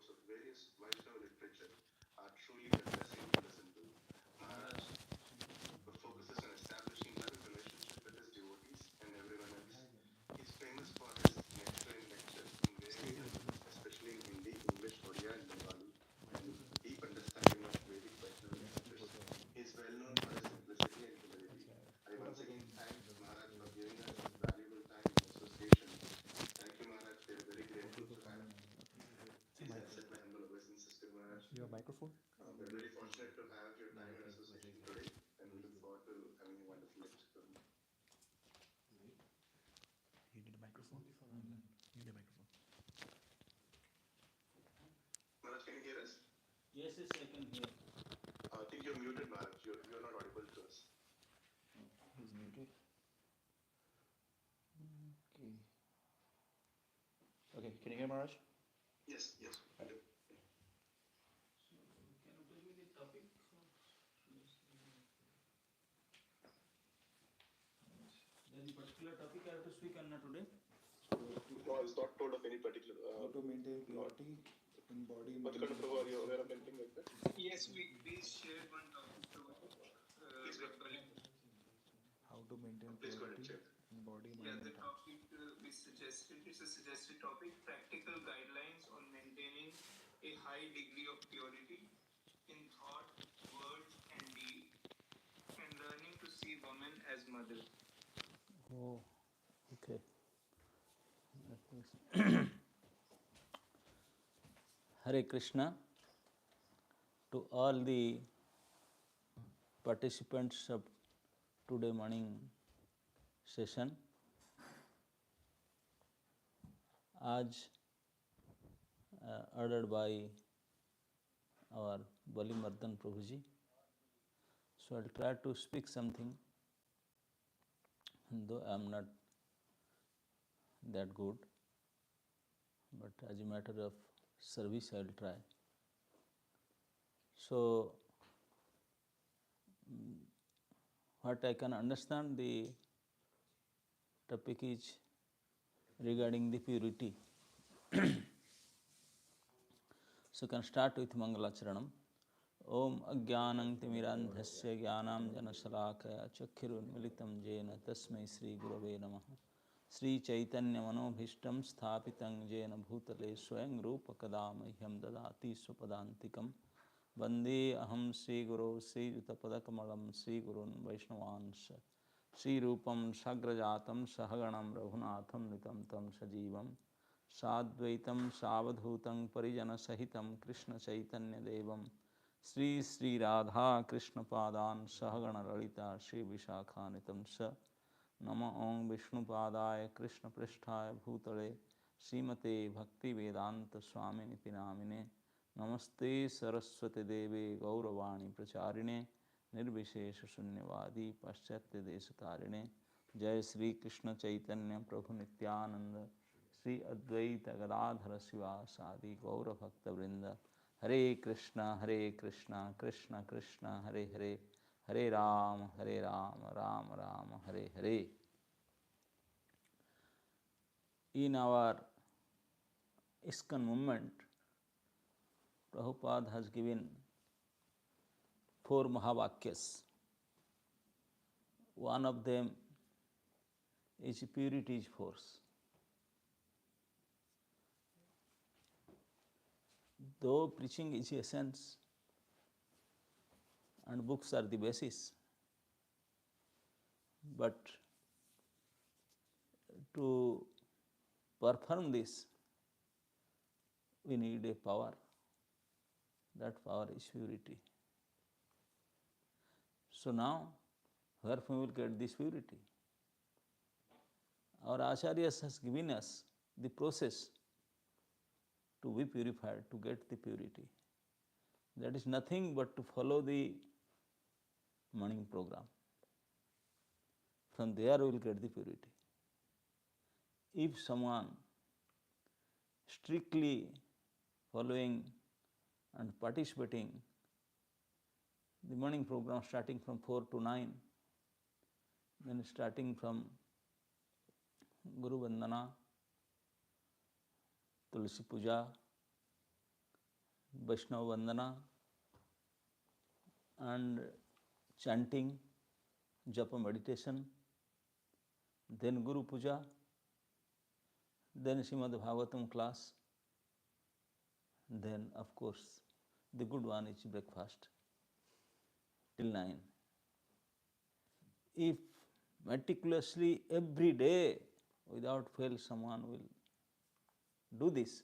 quotes of various Vaishnava literature are truly a blessing to listen to. Maharaj focuses on establishing loving relationship with his devotees and everyone else. He's famous for his nectarine lectures in various languages, especially in Hindi, English, Odia, and Bengali, and deep understanding of Vedic Vaishnava literatures. He is well known for his simplicity and humility. I once again thank Maharaj for giving us his valuable time and association. Thank you, Maharaj. We are very grateful to have. Please accept my humble obeisance, Sister Maharaj. Your microphone? We're very fortunate to have your time and association today, and we look forward to having a wonderful lecture from you. You need a microphone? You need a microphone. Maharaj, can you hear us? Yes, I can hear. I think you're muted, Maharaj. You're not audible to us. He's muted. Okay. Okay, can you hear Maharaj? Yes, yes, I do. Can you tell me the topic? There is a particular topic I have to speak on today. No, I was not told of any particular. How to maintain purity in body. What kind of are you aware of anything like that? Yes, we shared one topic to Please go ahead. How to maintain Please go ahead and purity check. in body, Yeah, mind, the and heart. topic we suggested, it's a suggested topic, practical guidelines on maintaining a high degree of purity in thought, words, and deed, and learning to see women as mother. Oh, okay. Hare Krishna to all the participants of today morning session. आज ordered by our Balimardhan Prabhuji. So I'll try to speak something, though I'm not that good, but as a matter of service I'll try. So what I can understand, the topic is regarding the purity. So can start with Mangalacharanam. Om Ajnanam Timirandhasya Jnanam Janasalakaya Chakkirunmilitam Jena Tasmai Sri Gurave Namaha. Sri Chaitanya Manobhishtam Sthapitam Jena Bhutale Swayam Rupa Kadamahyam Dadati Swapadantikam Vande Aham Sri Guru Sri Yutapadakamalam Sri Gurun Vaishnavansha Sri Rupam Sagrajatam Sahaganam Raghunatham Nitam Tam Sajivam Sadvaitam Savadhutam Parijana Sahitam Krishna Chaitanya Devam Sri Sri Radha Krishna Padan Sahagana Lalita Sri Vishakhanitam Sa Nama Om Vishnu Padaya Krishna Pristhaya Bhutale Srimate Bhakti Vedanta Swami Niti Namine Namaste Saraswati Devi Gauravani Pracharine Nirvishesha Sunyavadi Paschatya Desatarine Jai Sri Krishna Chaitanya Prabhu Nityananda Sri Advaita Gadadhara Sivasadi Gaura Bhakta Vrinda Hare Krishna Krishna Krishna Hare Hare Hare Rama Rama Rama Hare Hare. In our ISKCON movement, Prabhupada has given 4 Mahavakyas. One of them is purity is force. Though preaching is essence and books are the basis, but to perform this, we need a power. That power is purity. So now, where we will get this purity? Our Acharyas has given us the process to be purified, to get the purity. That is nothing but to follow the morning program. From there we will get the purity. If someone strictly following and participating the morning program starting from 4 to 9, then starting from Guru Vandana, Tulsi Puja, Vaishnava Vandana and chanting, japa meditation, then Guru Puja, then Srimad Bhagavatam class, then of course the good one is breakfast till 9. If meticulously every day without fail someone will do this,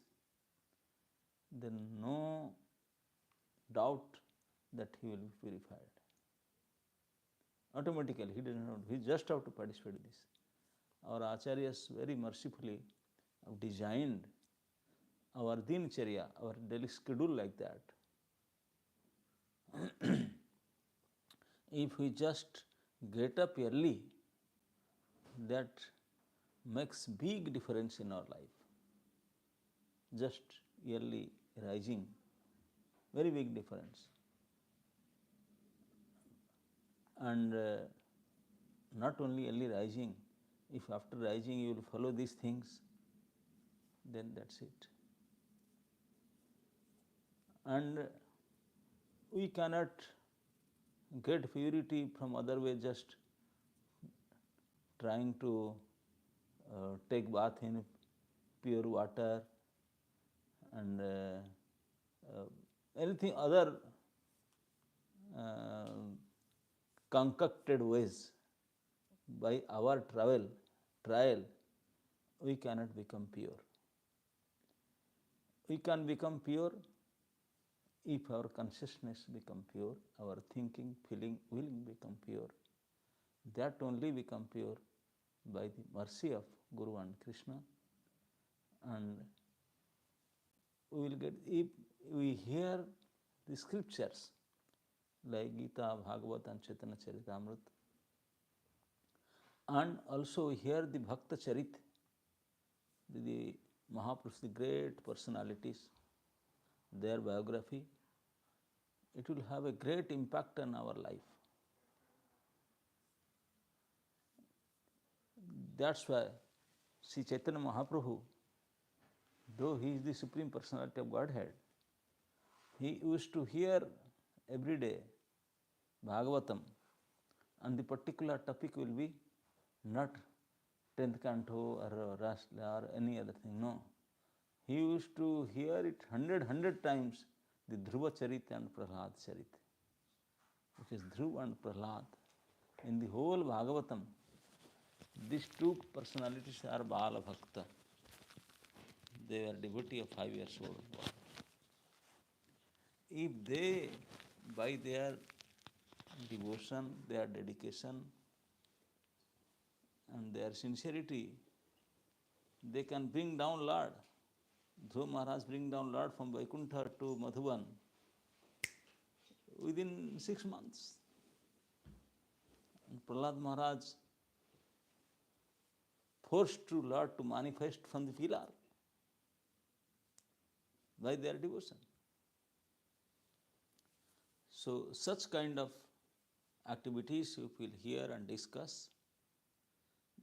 then no doubt that he will be purified. Automatically, he doesn't know, he just have to participate in this. Our acharyas very mercifully have designed our dinacharya, our daily schedule like that. If we just get up early, that makes big difference in our life. Just early rising, very big difference. And not only early rising, if after rising you will follow these things, then that's it. And we cannot get purity from other way, just trying to take bath in pure water and anything other concocted ways. By our trial, we cannot become pure. We can become pure if our consciousness become pure, our thinking, feeling, willing become pure. That only become pure by the mercy of Guru and Krishna. And we will get, if we hear the scriptures like Gita, Bhagavad and Chaitanya Charitamrita, and also hear the Bhakta Charit, the Mahapurush, the great personalities, their biography, it will have a great impact on our life. That's why Sri Chaitanya Mahaprabhu, though he is the Supreme Personality of Godhead, he used to hear every day Bhagavatam, and the particular topic will be not 10th canto or Rasla or any other thing, no. He used to hear it 100 times, the Dhruva Charit and Prahlad Charit, which is Dhruv and Prahlad. In the whole Bhagavatam, these two personalities are Bala Bhakta. They were devotee of 5 years old boy. If they, by their devotion, their dedication, and their sincerity, they can bring down Lord. Dhruv Maharaj bring down Lord from Vaikuntha to Madhuban within 6 months. And Prahlad Maharaj forced to Lord to manifest from the pillar by their devotion. So such kind of activities if we will hear and discuss,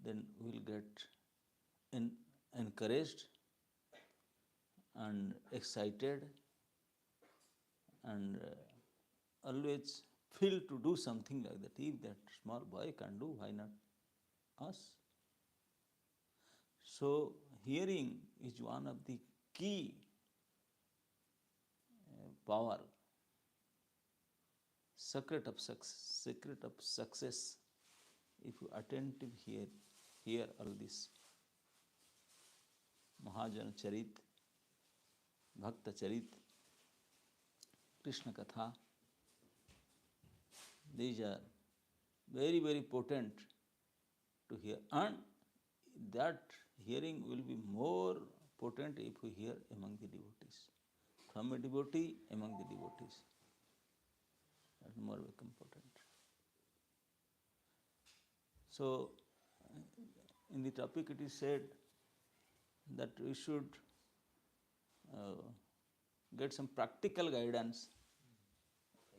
then we will get encouraged and excited and always feel to do something like that. If that small boy can do, why not us? So hearing is one of the key power, secret of success. If you attentive hear all this Mahajana Charit, Bhakta Charit, Krishna Katha, these are very, very potent to hear. And that hearing will be more potent if we hear among the devotees. From a devotee, among the devotees. That more become potent. So, in the topic it is said that we should get some practical guidance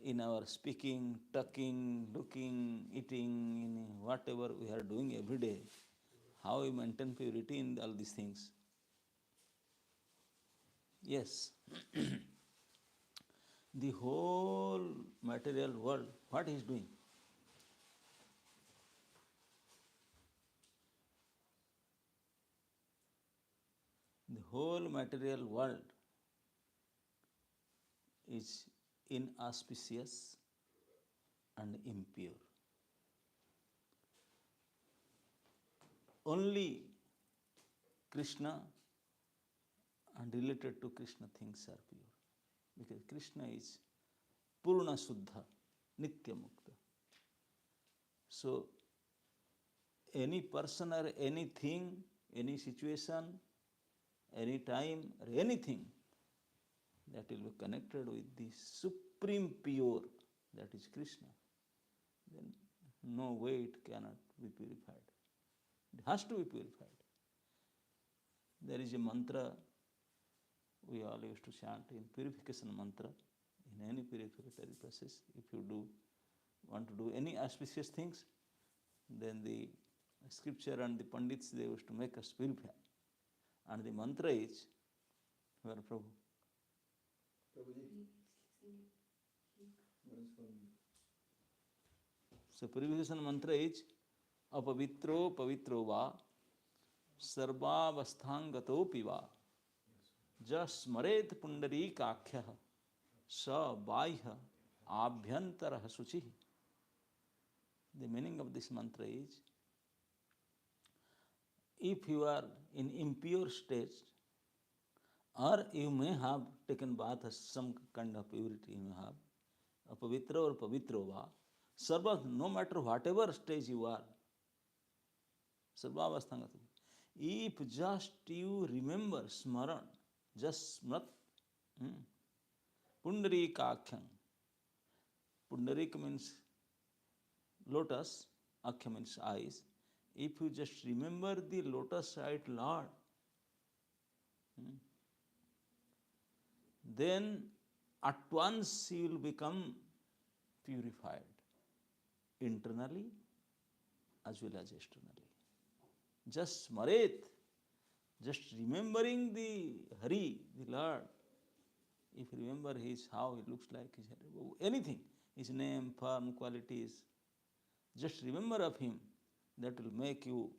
in our speaking, talking, looking, eating, in whatever we are doing every day, how we maintain purity in all these things. Yes. The whole material world, what he is doing? The whole material world is inauspicious and impure. Only Krishna and related to Krishna things are pure. Because Krishna is Purna Suddha, Nitya Mukta. So, any person or anything, any situation, any time or anything that will be connected with the supreme pure, that is Krishna, then no way it cannot be purified. It has to be purified. There is a mantra we all used to chant in purification mantra, in any purificatory process. If you want to do any auspicious things, then the scripture and the pandits, they used to make us purify. And the mantra is, where Prabhu? So purification mantra is, apavitro pavitro va, sarvavasthangato piva, jasmaret pundarikakhya, sa baihya abhyantara suchi. The meaning of this mantra is, if you are in impure state, or you may have taken bath as some kind of purity you may have, apavitra or pavitro va, sarva, no matter whatever stage you are, sarvavasthangato. If just you remember smaran, just smrat, pundarikakhyam. Pundarik means lotus, akhya means eyes. If you just remember the lotus-eyed Lord, then at once you will become purified, internally as well as externally. Just smaret, just remembering the Hari, the Lord. If you remember how he looks like, anything, his name, form, qualities, just remember of him. That will make you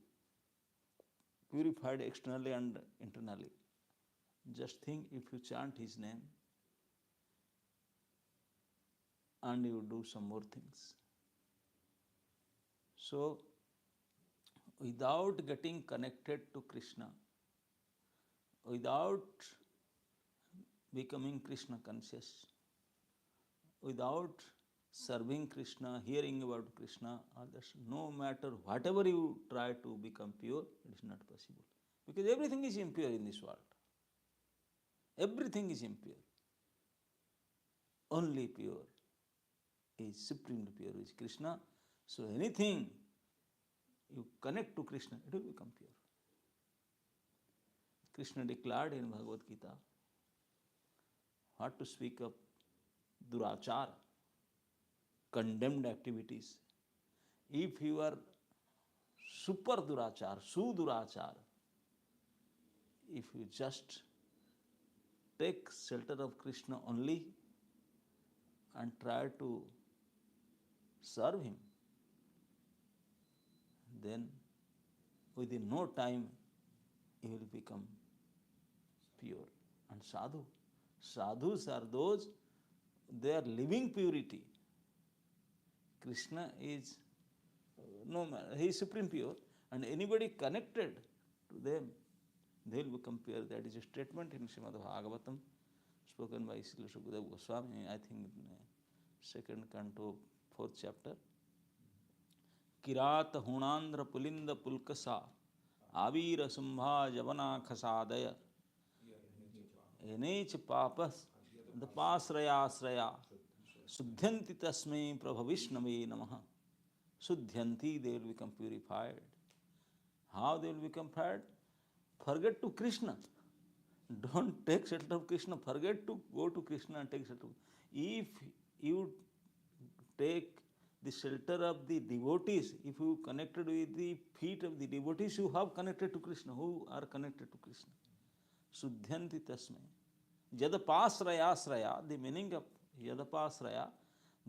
purified externally and internally. Just think, if you chant his name and you do some more things. So, without getting connected to Krishna, without becoming Krishna conscious, without serving Krishna, hearing about Krishna, others, no matter whatever you try to become pure, it is not possible. Because everything is impure in this world. Everything is impure. Only pure is supremely pure, is Krishna. So anything you connect to Krishna, it will become pure. Krishna declared in Bhagavad Gita, what to speak of durachara, condemned activities. If you are super durachar, sudurachar, if you just take shelter of Krishna only and try to serve him, then within no time you will become pure. And sadhus are those, they are living purity. Krishna is, he is supreme pure, and anybody connected to them, they will become pure. That is a statement in Srimad Bhagavatam, spoken by Srila Sukadeva Goswami, I think in second canto, 4th chapter. Kirata hunandra pulinda pulkasa, avira sumbha javana khasadaya, enech papas, the pasraya, Sudhyanti tasmai prabhavishnave namaha. Sudhyanti, they will become purified. How they will become purified? Forget to Krishna. Don't take shelter of Krishna. Forget to go to Krishna and take shelter. If you take the shelter of the devotees, if you connected with the feet of the devotees, you have connected to Krishna. Who are connected to Krishna? Sudhyanti tasmai. Jadapasraya, the meaning of Yadapasraya,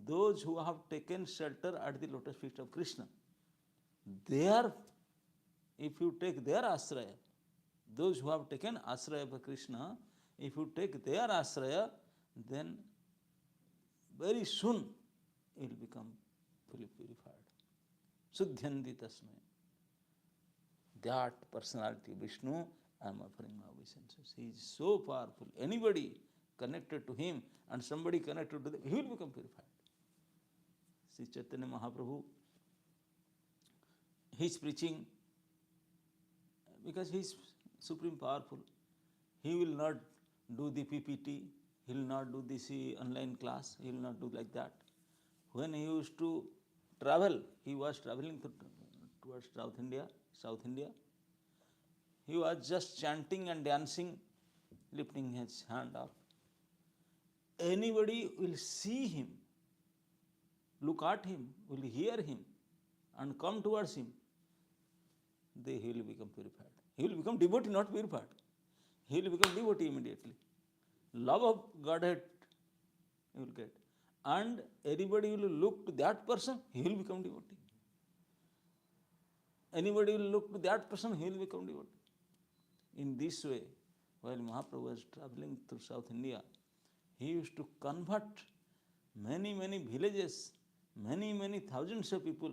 those who have taken shelter at the lotus feet of Krishna. There, if you take their ashraya, those who have taken ashraya of Krishna, if you take their ashraya, then very soon you will become fully purified. Sudhyandi tasmai. That personality, Vishnu, I am offering my obeisances. He is so powerful. Anybody connected to him and somebody connected to them, he will become purified. Sri Chaitanya Mahaprabhu, he is preaching because he is supreme powerful. He will not do the PPT, he will not do this online class, he will not do like that. When he used to travel, he was traveling towards South India. He was just chanting and dancing, lifting his hand up. Anybody will see him, look at him, will hear him, and come towards him, he will become purified. He will become devotee, not purified. He will become devotee immediately. Love of Godhead he will get. And anybody will look to that person, he will become devotee. Anybody will look to that person, he will become devotee. In this way, while Mahaprabhu was traveling through South India, he used to convert many villages, many thousands of people,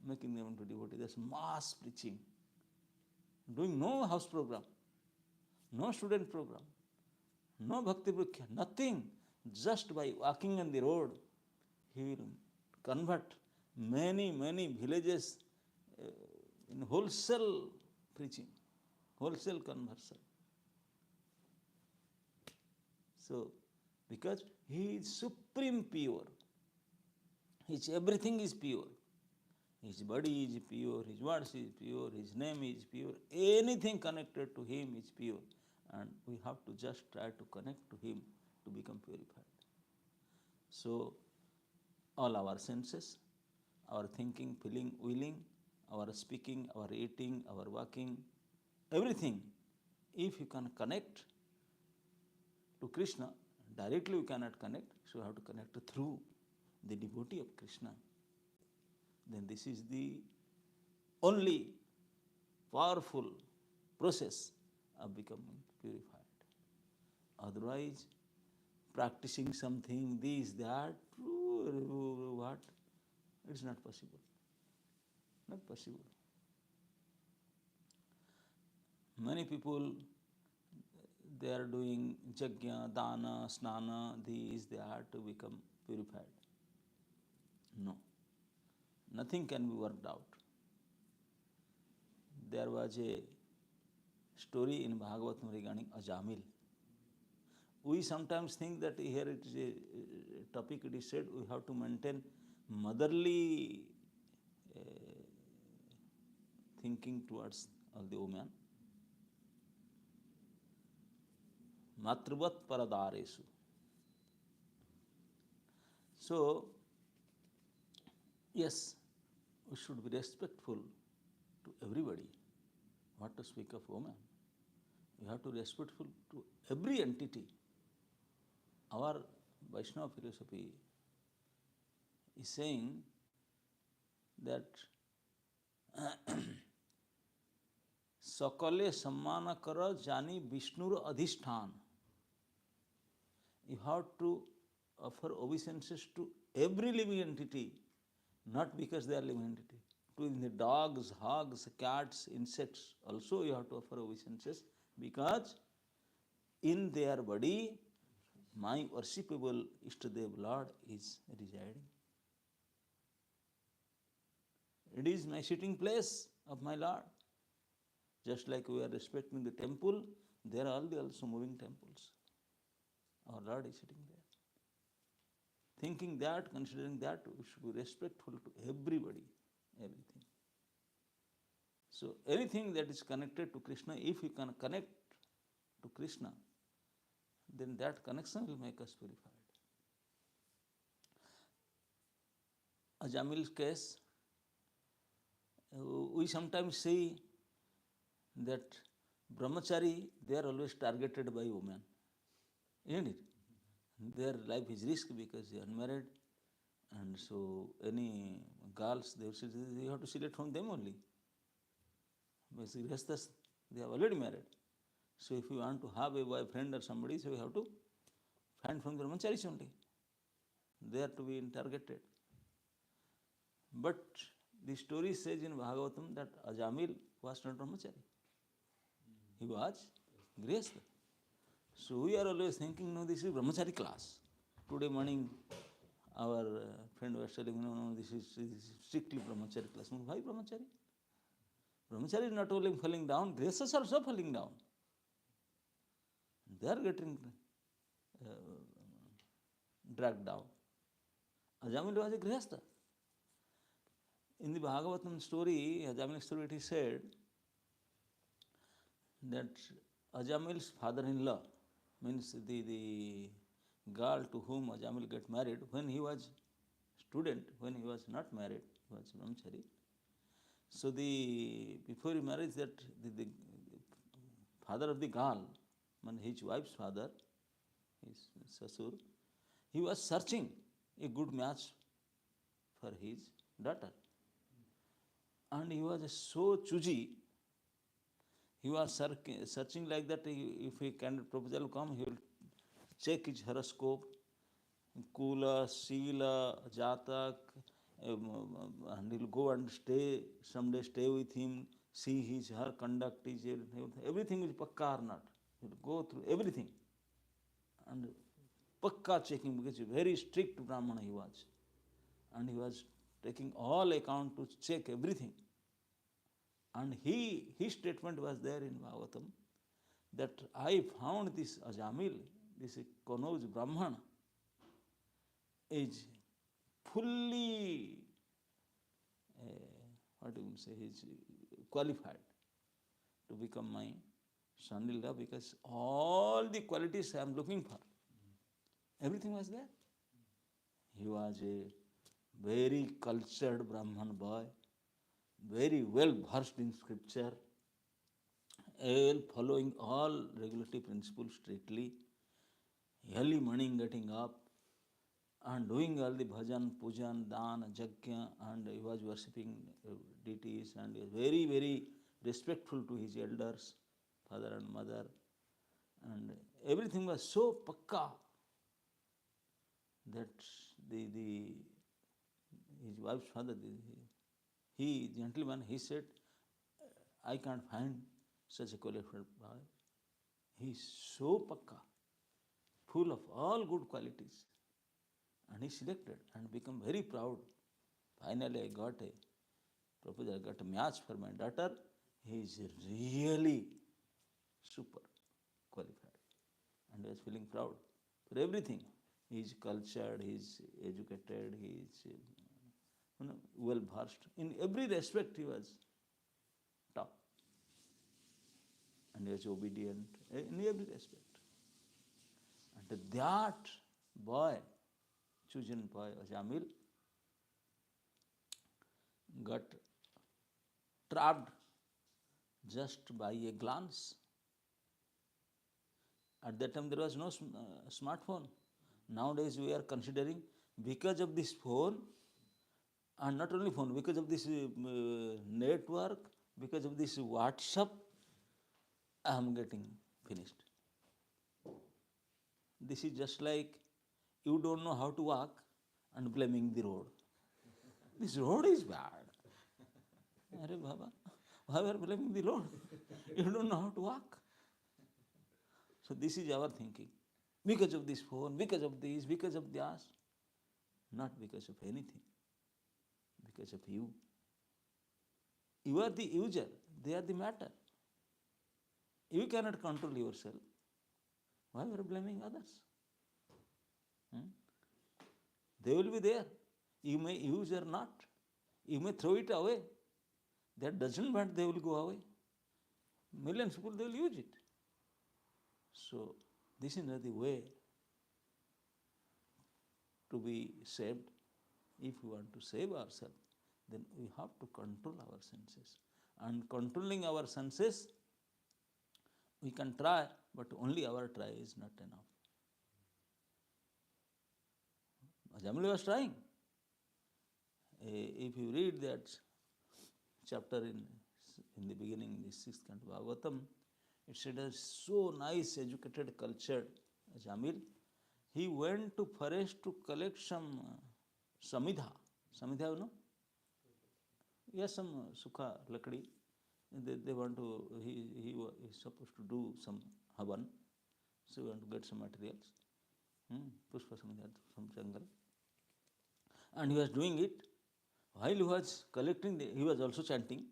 making them into devotees. That's mass preaching. Doing no house program, no student program, no bhakti prakya, nothing. Just by walking on the road, he will convert many villages in wholesale preaching, wholesale conversion. So, because he is supreme pure, his everything is pure. His body is pure, his words is pure, his name is pure, anything connected to him is pure. And we have to just try to connect to him to become purified. So, all our senses, our thinking, feeling, willing, our speaking, our eating, our walking, everything, if you can connect to Krishna, directly we cannot connect, so you have to connect through the devotee of Krishna. Then this is the only powerful process of becoming purified. Otherwise, practicing something, this, that, what? It's not possible. Not possible. Many people, they are doing jagya, dana, snana, these, that to become purified. No. Nothing can be worked out. There was a story in Bhagavatam regarding Ajamil. We sometimes think that here it is a topic, it is said we have to maintain motherly thinking towards all the women. Matrivat paradaresu. So, yes, we should be respectful to everybody. What to speak of women? We have to be respectful to every entity. Our Vaishnava philosophy is saying that Sakale sammana kara jani Vishnur adhishthana. You have to offer obeisances to every living entity, not because they are living entity. To the dogs, hogs, cats, insects, also you have to offer obeisances because in their body my worshipable Ishtadev Lord is residing. It is my sitting place of my Lord. Just like we are respecting the temple, there are also moving temples. Our Lord is sitting there. Thinking that, considering that, we should be respectful to everybody, everything. So anything that is connected to Krishna, if you can connect to Krishna, then that connection will make us purified. Ajamil's case, we sometimes see that Brahmachari, they are always targeted by women. Isn't it? Their life is risky because they are unmarried, and so any girls they will say you have to select from them only. Because Grihasthas, they are already married. So if you want to have a boyfriend or somebody, so you have to find from Brahmacharis only. They are to be targeted. But the story says in Bhagavatam that Ajamil was not Brahmachari. He was Grihastha. So we are always thinking, no, this is Brahmachari class. Today morning, our friend was telling, no, this is strictly Brahmachari class. Why Brahmachari? Brahmachari is not only falling down, Grihasthas are also falling down. They are getting dragged down. Ajamil was a Grihastha. In the Bhagavatam story, Ajamil's story, it is said that Ajamil's father-in-law, means the girl to whom Ajamil got married, when he was student, when he was not married, he was Brahmachari. So before he married, that the father of the girl, his wife's father, his Sasur, he was searching a good match for his daughter. And he was so choosy, he was searching like that. If a candidate proposal come, he will check his horoscope, Kula, Sila, Jatak, and he will go and someday stay with him, see her conduct, everything is pakka or not. He will go through everything. And pakka checking, because very strict Brahmana he was. And he was taking all account to check everything. And his statement was there in Bhagavatam that I found this Ajamil, this Kanauj Brahmana, is fully, he's qualified to become my son-in-law, because all the qualities I am looking for, everything was there. He was a very cultured Brahman boy, very well versed in scripture, following all regulative principles strictly, early morning getting up and doing all the bhajan, pujan, dana, jagya, and he was worshipping deities, and he was very, very respectful to his elders, father and mother, and everything was so pakka that his wife's father, gentleman, he said, I can't find such a qualified boy. He is so pakka, full of all good qualities. And he selected and became very proud. Finally, I got a proposal, I got a match for my daughter. He is really super qualified. And I was feeling proud for everything. He is cultured, he is educated, he is well versed. In every respect, he was top. And he was obedient in every respect. And that boy, chosen boy, Ajamil, got trapped just by a glance. At that time there was no smartphone. Nowadays we are considering, because of this phone, and not only phone, because of this network, because of this WhatsApp, I am getting finished. This is just like you don't know how to walk and blaming the road. This road is bad. Arey Baba, why are you blaming the road? You don't know how to walk. So this is our thinking. Because of this phone, because of this, because of that. Not because of anything. Because of you. You are the user, they are the matter. You cannot control yourself. Why are you blaming others? They will be there. You may use or not. You may throw it away. That doesn't mean they will go away. Millions of people, they will use it. So, this is not the way to be saved. If we want to save ourselves, then we have to control our senses. And controlling our senses, we can try, but only our try is not enough. Ajamil was trying. If you read that chapter in the beginning, the 6th canto Bhagavatam, it said a so nice, educated, cultured Jamil. He went to forest to collect some samidha. Samidha, you know? Yes, some sukha lakdi. They want to, he is supposed to do some havan. So he want to get some materials. Pushpa samidha, some jungle. And he was doing it. While he was collecting, he was also chanting.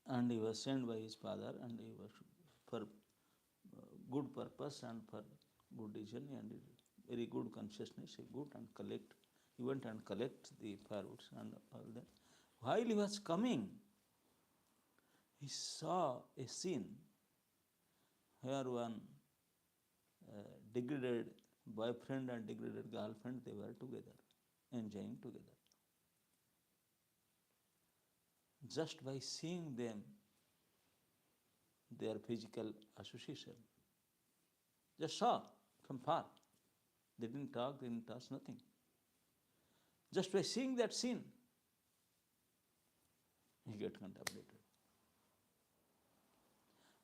And he was sent by his father, and he was for good purpose and for good reason and very good consciousness, good and collect. He went and collect the firewoods and all that. While he was coming, he saw a scene where one degraded boyfriend and degraded girlfriend, they were together, enjoying together. Just by seeing them, their physical association, just saw from far. They didn't talk, they didn't touch, nothing. Just by seeing that scene, he got contaminated.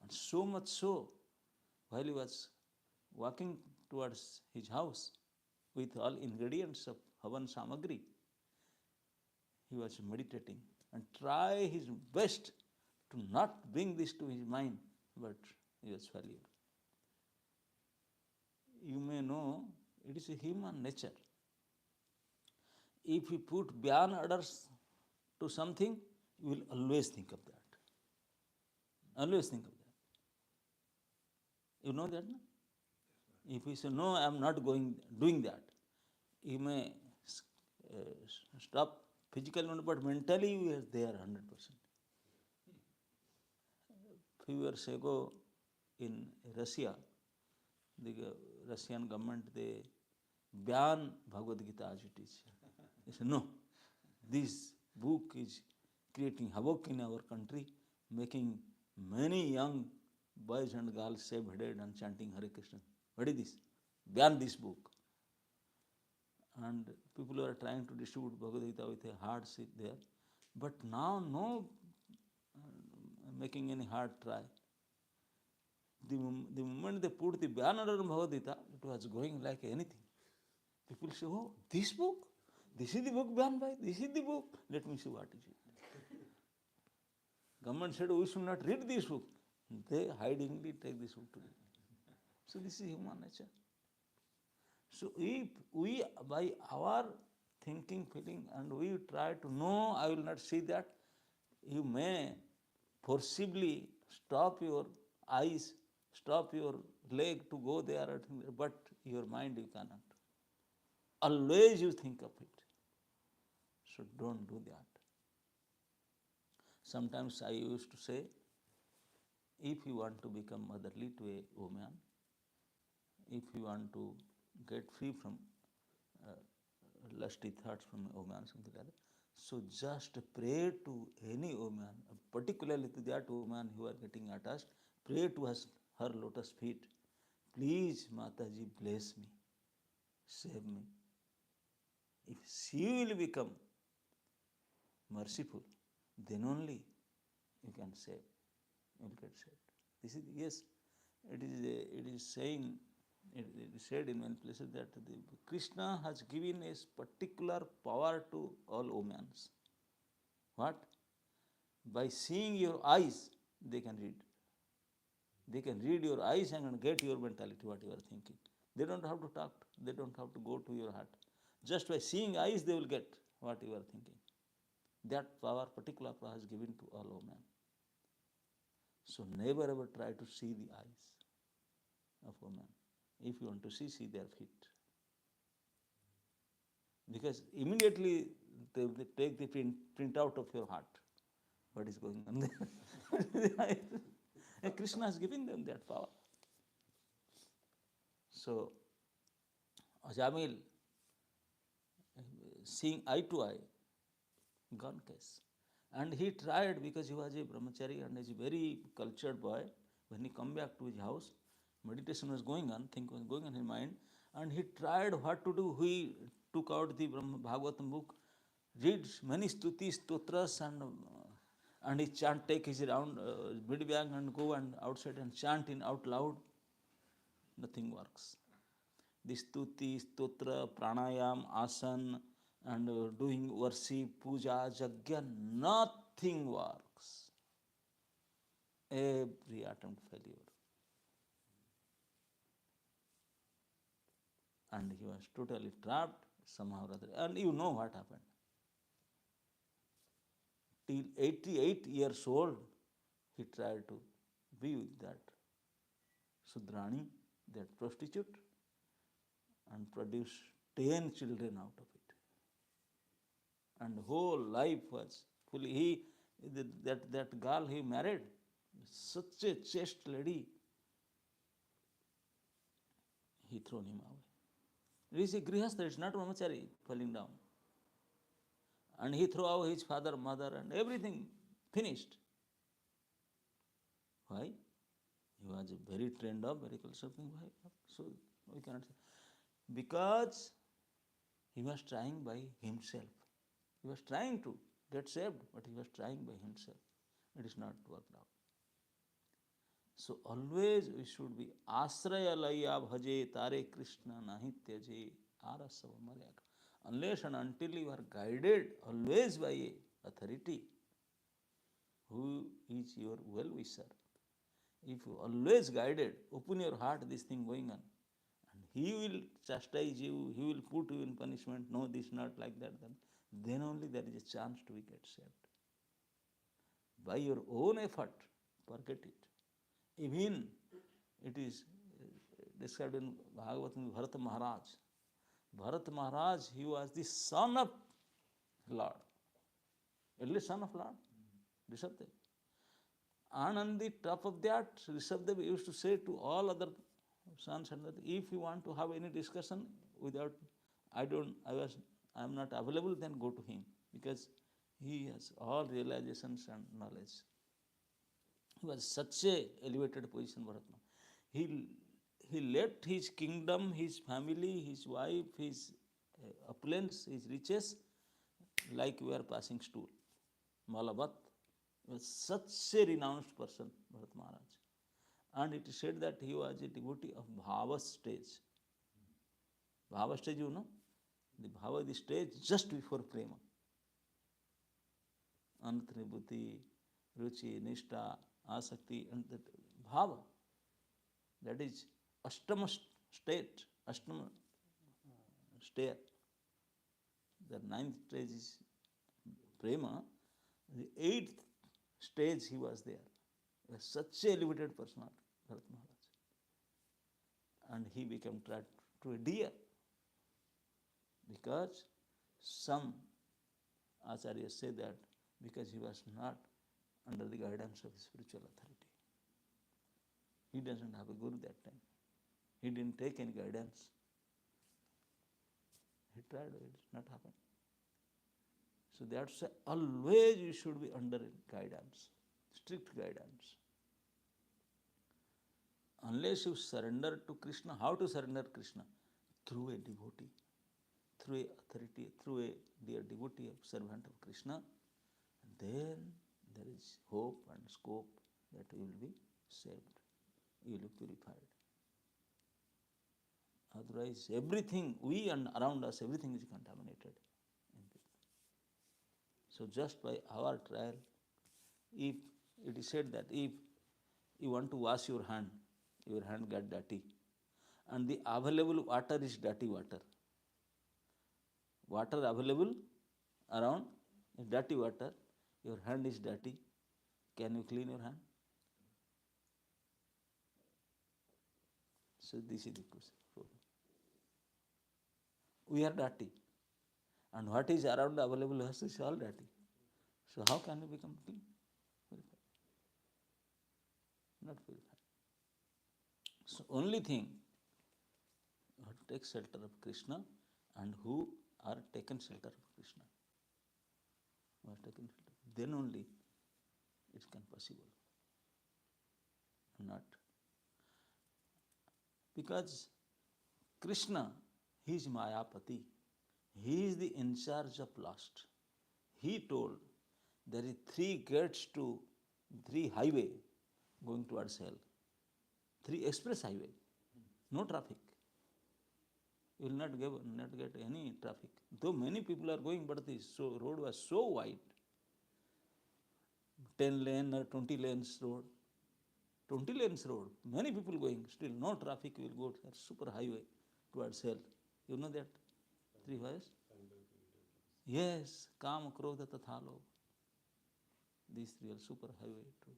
And so much so, while he was walking towards his house with all ingredients of Havan Samagri, he was meditating and try his best to not bring this to his mind, but he was failure. You may know, it is a human nature. If you put beyond orders to something, you will always think of that. Always think of that. You know that, no? If you say, no, I am not doing that, you may stop physically, but mentally you are there 100%. Few years ago in Russia, the Russian government, they ban Bhagavad Gita as it is. They say, no, this book is creating havoc in our country, making many young boys and girls save-headed and chanting Hare Krishna. What is this? Ban this book. And people are trying to distribute Bhagavad Gita with a hard seat there. But now, no making any hard try. The moment they put the ban order on Bhagavad Gita, it was going like anything. People say, oh, this book? This is the book banned by? This is the book? Let me see what is it. Government said, we should not read this book. They hidingly take this book to read. So this is human nature. So if we, by our thinking, feeling, and we try to, no, I will not see that, you may forcibly stop your eyes, stop your leg to go there, but your mind you cannot. Always you think of it. So don't do that. Sometimes I used to say, if you want to become motherly to a woman, if you want to get free from lusty thoughts from a woman, something like that, so just pray to any woman, particularly to that woman who are getting attached, pray to her lotus feet. Please, Mataji, bless me, save me. If she will become merciful, then only you can save. You will get saved. This is, yes, it is saying, it is said in many places that Krishna has given a particular power to all women. What? By seeing your eyes, they can read. They can read your eyes and get your mentality, what you are thinking. They don't have to talk, they don't have to go to your heart. Just by seeing eyes, they will get what you are thinking. That power, particular power, has given to all women. So never ever try to see the eyes of women. If you want to see their feet. Because immediately they take the print out of your heart. What is going on there? And Krishna has given them that power. So, Ajamil, seeing eye to eye, gone case. And he tried, because he was a Brahmachari and is a very cultured boy. When he come back to his house, meditation was going on, think was going on in his mind, And he tried what to do. He took out the Bhagavatam book, reads many stutis, stotras, and he chant, take his round bead bag and go and outside and chant in out loud. Nothing works. The stuti, stotra, pranayam, asan, and doing worship, puja, jagya, nothing works. Every attempt failure. And he was totally trapped somehow or other. And you know what happened. Till 88 years old, he tried to be with that Sudrani, that prostitute, and produce 10 children out of it. And whole life was fully, that girl he married, such a chaste lady, he thrown him away. It is a grihastha, it's not Brahmachari falling down. And he threw away his father, mother, and everything finished. Why? He was very trained up, very cultural. So we cannot say. Because he was trying by himself. He was trying to get saved, but he was trying by himself. It is not worked out. So always we should be Ashraya Laya Bhaje Tare Krishna Nahityaje Arasava Maryaka. Unless and until you are guided always by a authority who is your well-wisher. If you always guided, open your heart, this thing going on, and he will chastise you, he will put you in punishment, no, this not like that, then only there is a chance to get saved. By your own effort, forget it. Even it is described in Bhagavatam, Bharata Maharaj. Bharata Maharaj, he was the son of Lord, eldest son of Lord, Rishabdev. And on the top of that, Rishabdev used to say to all other sons, and that if you want to have any discussion without, I am not available, then go to him, because he has all realizations and knowledge. He was such a elevated position, Bharatma. He left his kingdom, his family, his wife, his opulence, his riches, like we are passing stool. Malabat was such a renounced person, Bharat Maharaj. And it is said that he was a devotee of Bhava stage. Bhava stage, you know? The Bhava is the stage just before Prema. Antribhuti, Ruchi, Nishta, Asakti, and that Bhava. That is Ashtama state, Ashtama stair. The 9th stage is Prema. The 8th stage he was there. He was such a elevated personality, Bharat Maharaj. And he became trapped to a deer. Because some acharyas say that because he was not under the guidance of spiritual authority. He doesn't have a guru that time. He didn't take any guidance. He tried, it did not happen. So that's why always you should be under guidance, strict guidance. Unless you surrender to Krishna, how to surrender Krishna? Through a devotee, through a authority, through a dear devotee, a servant of Krishna, then there is hope and scope that you will be saved, you will be purified. Otherwise, everything, we and around us, everything is contaminated. So just by our trial, if it is said that if you want to wash your hand get dirty, and the available water is dirty water. Water available around is dirty water, your hand is dirty, can you clean your hand? So this is the question. We are dirty. And what is around available us is all dirty. So how can we become clean? Purified. Not purified. So only thing, you have to take shelter of Krishna, and who are taken shelter of Krishna. Who are taken shelter. Then only it can possible. Not. Because Krishna, he is Mayapati. He is the in charge of lust. He told there is 3 gates to 3 highway going towards hell. 3 express highway, no traffic. You will not get any traffic. Though many people are going, but the road was so wide, 10 lane or 20 lanes road. 20 lanes road, many people going, still no traffic will go to that super highway towards hell. You know that? 3 highways? Yes, Kam, Krodha, Tatha, Lobha. These 3 are super highway to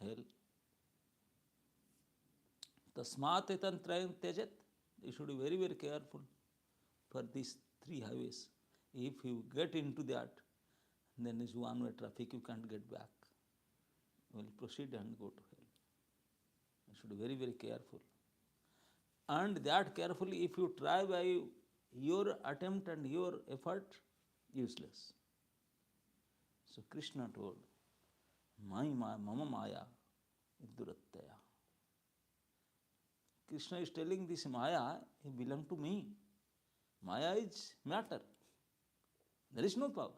hell. Tasmat etan trayam tejet. You should be very, very careful for these 3 highways. If you get into that, then is one-way traffic, you can't get back. You will proceed and go to hell. You should be very, very careful. And that carefully, if you try by your attempt and your effort, useless. So Krishna told, Mama Maya Durattaya. Krishna is telling this Maya, it belongs to me. Maya is matter. There is no power.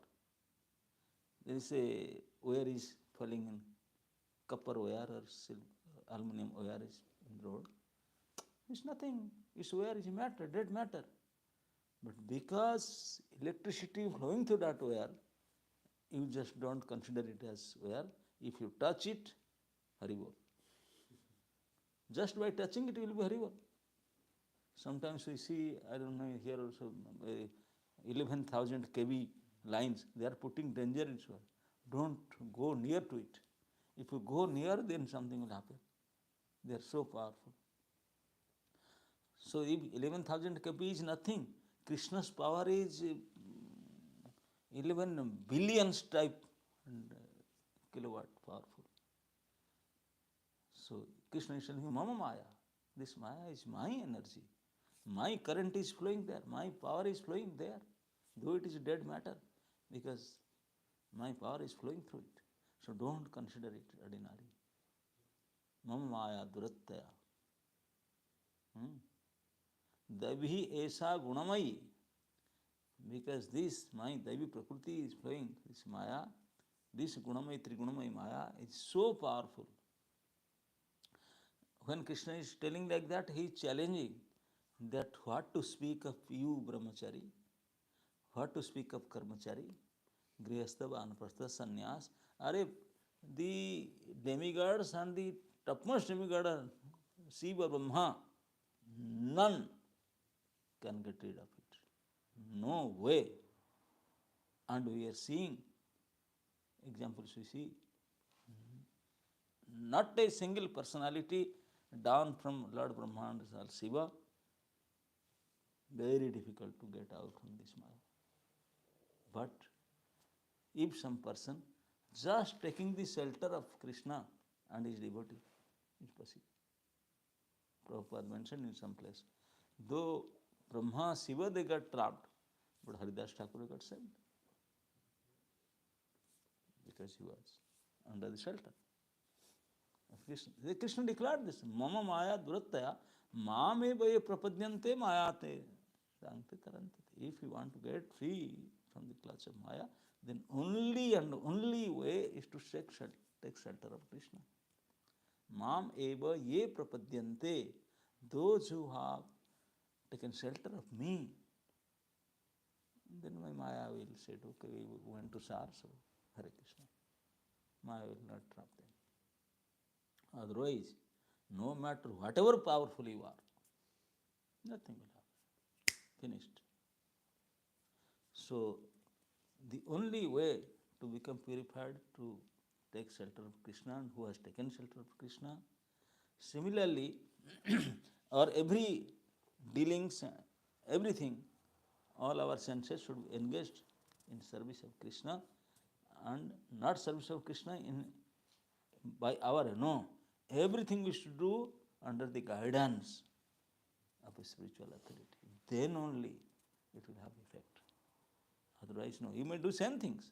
There is a wire is falling in copper wire or aluminum wire is in the road. It's nothing. It's wire is matter, dead matter. But because electricity flowing through that wire, you just don't consider it as wire. If you touch it, Haribol. Just by touching it, will be Haribol. Sometimes we see, I don't know, here also 11,000 kV lines, they are putting danger into it. Don't go near to it. If you go near, then something will happen. They are so powerful. So if 11,000 kV is nothing, Krishna's power is 11 billions type and kilowatt powerful. So Krishna is telling him, Mama Maya, this Maya is my energy. My current is flowing there. My power is flowing there. Though it is dead matter, because my power is flowing through it. So don't consider it ordinary. Mama Maya Durattaya. Davi Esa Gunamayi. Because this, my Davi Prakriti is flowing, this Maya, this Gunamayi, Trigunamayi Maya is so powerful. When Krishna is telling like that, he is challenging that what to speak of you, Brahmachari, what to speak of Karmachari, Grihastha, Vanaprastha, Sannyas. The demigods and the topmost demigod are Shiva, Brahma, none can get rid of it. No way. And we are seeing examples we see. Not a single personality down from Lord Brahma and Shiva. Very difficult to get out from this Maya. But if some person just taking the shelter of Krishna and his devotee, is possible. Prabhupada mentioned in some place. Though Brahma, Shiva, they got trapped, but Haridas Thakur got saved. Because he was under the shelter of Krishna. Krishna declared this, Mama Maya Durattaya, Mame Vaye Prapadyante Mayate. If you want to get free from the clutch of Maya, then only and only way is to take shelter of Krishna. Mam eva ye prapadyante. Those who have taken shelter of me, then my Maya will say, okay, we went to Sar, so Hare Krishna. Maya will not trap them. Otherwise, no matter whatever powerful you are, nothing will happen. Finished. So, the only way to become purified, to take shelter of Krishna, and who has taken shelter of Krishna, similarly, or every dealings, everything, all our senses should be engaged in service of Krishna, and not service of Krishna by our, no. Everything we should do under the guidance of a spiritual authority. Then only it will have effect. Otherwise, no. You may do same things,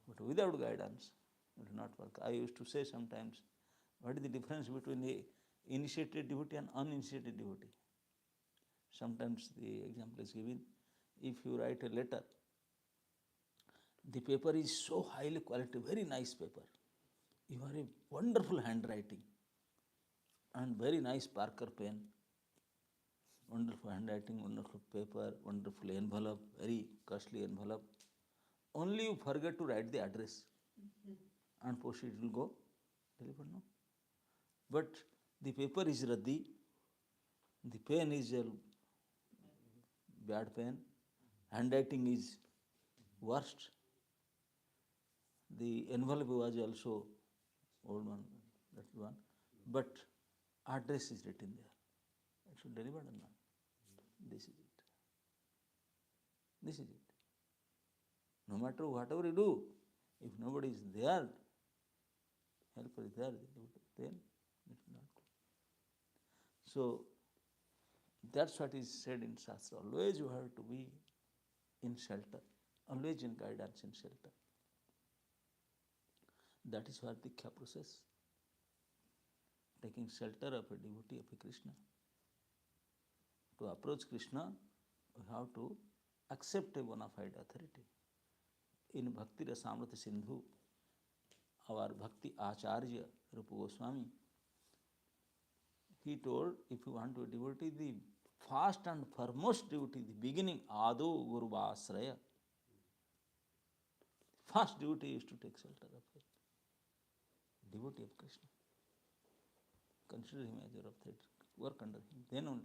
but without guidance, it will not work. I used to say sometimes, what is the difference between the initiated devotee and uninitiated devotee? Sometimes the example is given, if you write a letter, the paper is so highly quality, very nice paper. You have a wonderful handwriting and very nice Parker pen, wonderful handwriting, wonderful paper, wonderful envelope, very costly envelope. Only you forget to write the address and post it will go delivered, no? But the paper is raddi, the pen is a bad pen, handwriting is worst, the envelope was also old one, that one, but address is written there. It should deliver or not? This is it. This is it. No matter whatever you do, if nobody is there, helper is there, then it will not go. So that's what is said in Shastra. Always you have to be in shelter, always in guidance, in shelter. That is what Diksha process. Taking shelter of a devotee of a Krishna. To approach Krishna, we have to accept a bona fide authority. In Bhakti Rasamrita Sindhu, our Bhakti Acharya Rupa Goswami, he told, if you want to be devotee, the first and foremost duty, the beginning, Ado Guru Ashraya. First duty is to take shelter of a devotee of Krishna. Consider him as your authority. Work under him.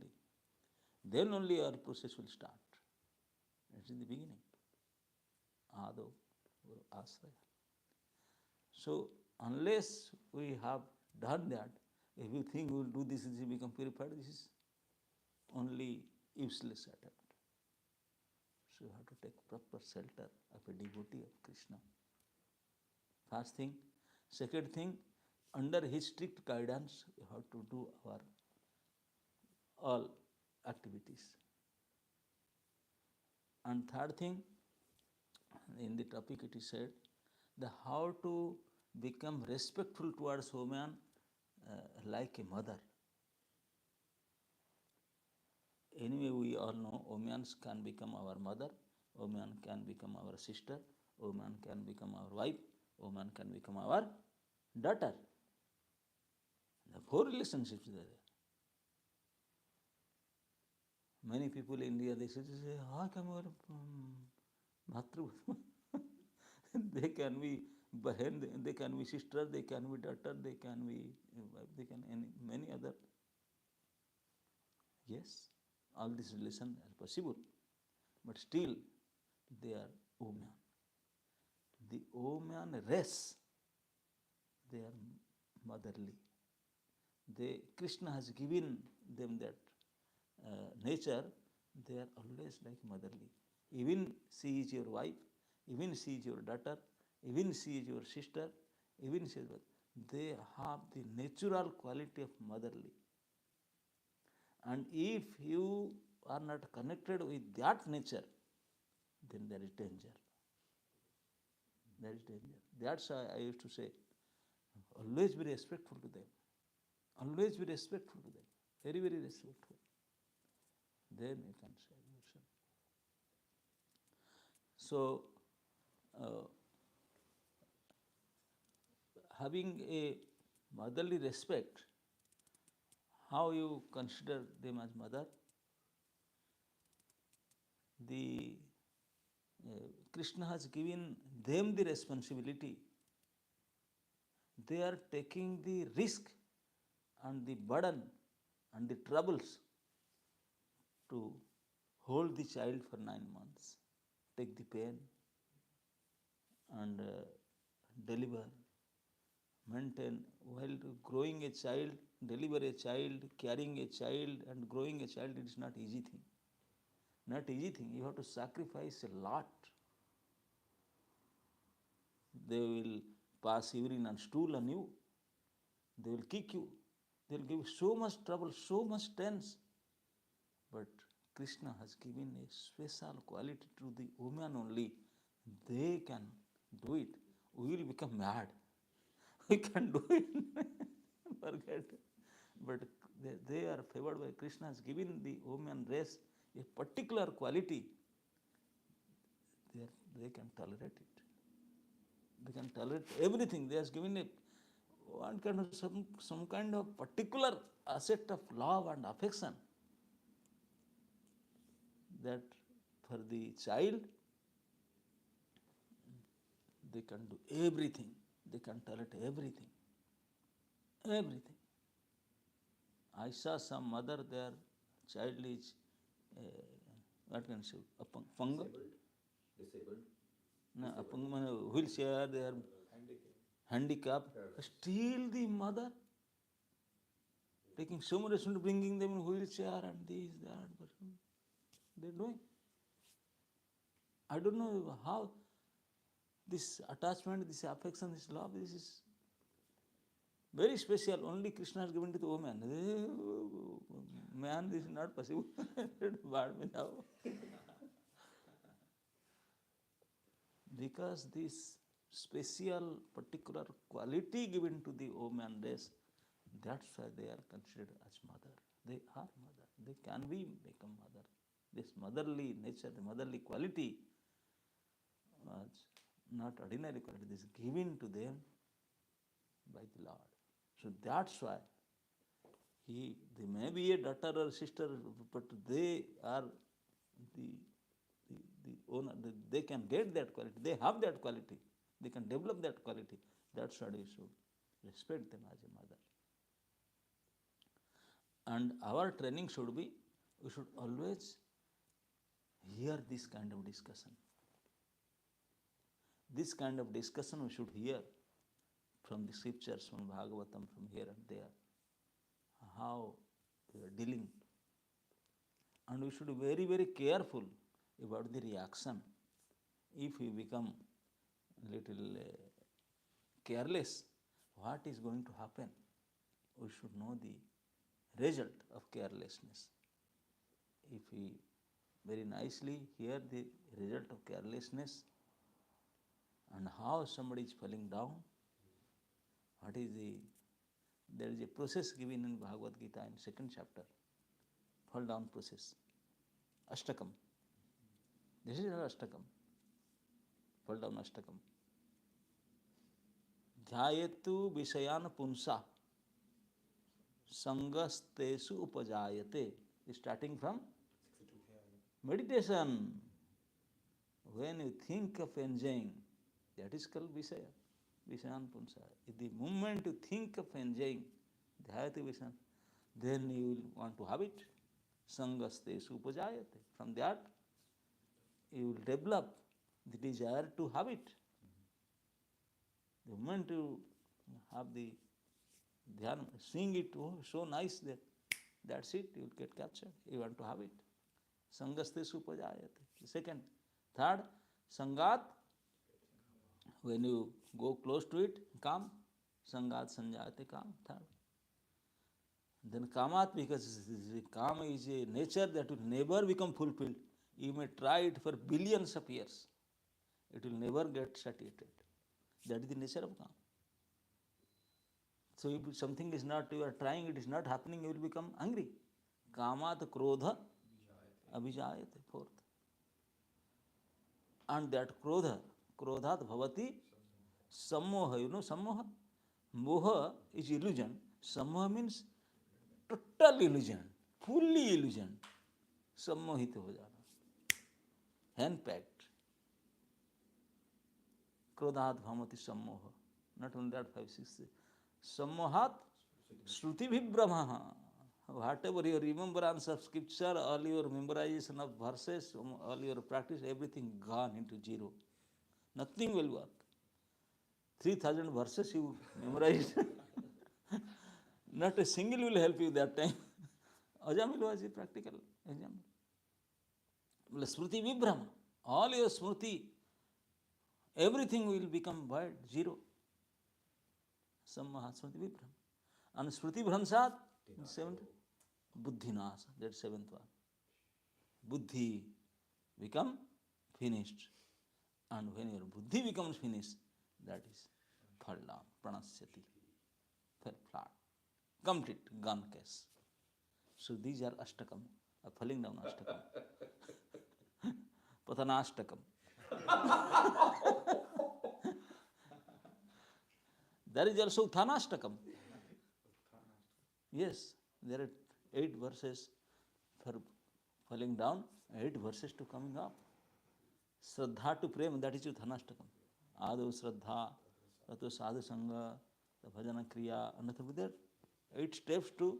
Then only our process will start. It's in the beginning. Ado Guru Ashraya. So, unless we have done that, if you think we will do this, this will become purified, this is only useless attempt. So, you have to take proper shelter of a devotee of Krishna. First thing. Second thing, under his strict guidance, we have to do our all activities. And third thing, in the topic it is said, the how to become respectful towards woman like a mother. Anyway, we all know women can become our mother, woman can become our sister, woman can become our wife, woman can become our daughter. The four relationships are there. Many people in India, they say, how come our Bhatru? They can be Bahen, they can be sister, they can be daughter, they can be wife, they can many other. Yes, all these relations are possible, but still they are women. The woman race, they are motherly. Krishna has given them that nature, they are always like motherly. Even she is your wife, even she is your daughter, even she is your sister, even she is, they have the natural quality of motherly. And if you are not connected with that nature, then there is danger. There is danger. That's why I used to say, always be respectful to them. Always be respectful to them. Very, very respectful. Then you can save yourself. So, having a motherly respect, how you consider them as mother? Krishna has given them the responsibility. They are taking the risk and the burden and the troubles to hold the child for 9 months, take the pain and deliver, maintain. While growing a child, deliver a child, carrying a child and growing a child, it is not easy thing. Not easy thing. You have to sacrifice a lot. They will pass urine and stool on you. They will kick you. They will give you so much trouble, so much tense. But Krishna has given a special quality to the woman only. They can do it. We will become mad. We can do it. Forget. but they are favored by Krishna, has given the human race a particular quality. They can tolerate it. They can tolerate everything. They has given a one kind of some kind of particular asset of love and affection that for the child they can do everything. They can tolerate everything. Everything. I saw some mother, their child is what can I say? Apang? Disabled. No, apang means wheelchair, they are handicapped. Still the mother taking so much responsibility, bringing them in wheelchair and this, that, but they're doing. I don't know how this attachment, this affection, this love, this is very special. Only Krishna has given to the woman. Man, this is not possible. Because this special, particular quality given to the woman race, that's why they are considered as mother. They are mother. They can be become mother. This motherly nature, the motherly quality was not ordinary quality. This is given to them by the Lord. So that's why they may be a daughter or sister, but they are the owner. They can get that quality. They have that quality. They can develop that quality. That's why we should respect them as a mother. And our training should be, we should always hear this kind of discussion. This kind of discussion we should hear from the scriptures, from Bhagavatam, from here and there, how we are dealing. And we should be very, very careful about the reaction. If we become a little careless, what is going to happen? We should know the result of carelessness. If we very nicely hear the result of carelessness and how somebody is falling down, there is a process given in Bhagavad Gita in 2nd chapter, fall down process, Ashtakam. This is Ashtakam, fall down Ashtakam. Dhyayetu Vishayan Punsa Sangastesu Upajayate. Starting from meditation. When you think of enjoying, that is called Vishaya, Vishayan Punsa. The moment you think of enjoying, Dhyayate Vishayan, then you will want to have it. Sangastesu Upajayate. From that, you will develop the desire to have it. The moment you have the dhyan, seeing it, oh, so nice that that's it, you will get captured. You want to have it. Sangastesu Upajayate. Second. Third, Sangat, when you go close to it, Kam. Sangat Sanjayate Kam. Third. Then Kamat, because Kam is a nature that will never become fulfilled. You may try it for billions of years. It will never get satiated. That is the nature of Kam. So if something is not, you are trying, it is not happening, you will become angry. Kamat Krodha Abhijayate. Fourth. And that Krodhat Bhavati Sammoha. You know Sammoha? Moha is illusion. Sammoha means total illusion, fully illusion. Sammohita ho jana. Hand-packed. Krodhat Bhavati Sammoha. Not only that, 5, 6. Sammohat Shruti Vibhramaha. Whatever your remembrance of scripture, all your memorization of verses, all your practice, everything gone into zero. Nothing will work. 3,000 verses you memorize. Not a single will help you that time. Ajamil was a practical example. Smriti Vibhrama. All your smriti, everything will become void, zero. Sammaha Smriti Vibhrama. And Smriti Bhramsat, 7th. Buddhi Nasa, that's 7th one. Buddhi become finished. And when your buddhi becomes finished, that is fall down, pranasyati, fell flat, complete, gone case. So these are Ashtakam, falling down Ashtakam. Patanashtakam. There is also Uthanashtakam. Yes, there are 8 verses for falling down, 8 verses to coming up. Shraddha to Prem, that is Uthanashtakam. Ado Shraddha, Tato Sadhu Sangha, the Bhajana Kriya, and there 8 steps to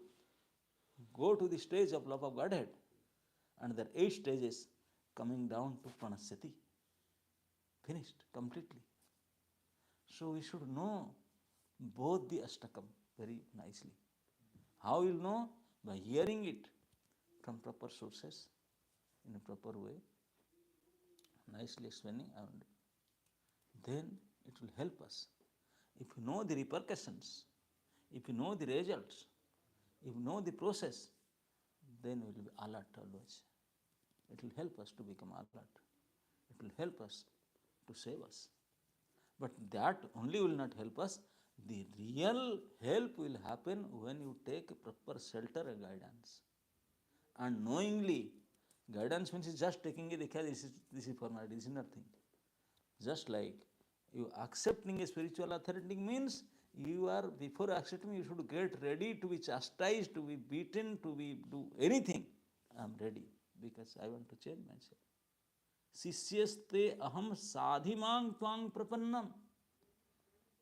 go to the stage of love of Godhead. And there are 8 stages coming down to Panasyati. Finished completely. So we should know both the Ashtakam very nicely. How you will know? By hearing it from proper sources in a proper way, nicely explaining, and then it will help us. If you know the repercussions, if you know the results, if you know the process, then we will be alert always. It will help us to become alert. It will help us to save us. But that only will not help us. The real help will happen when you take proper shelter and guidance. And knowingly, guidance means just taking it, this is formality, this is nothing. Just like you accepting a spiritual authority means you are, before accepting, you should get ready to be chastised, to be beaten, to be do anything. I am ready because I want to change myself. Sisyaste aham sadhimang tvang prapannam.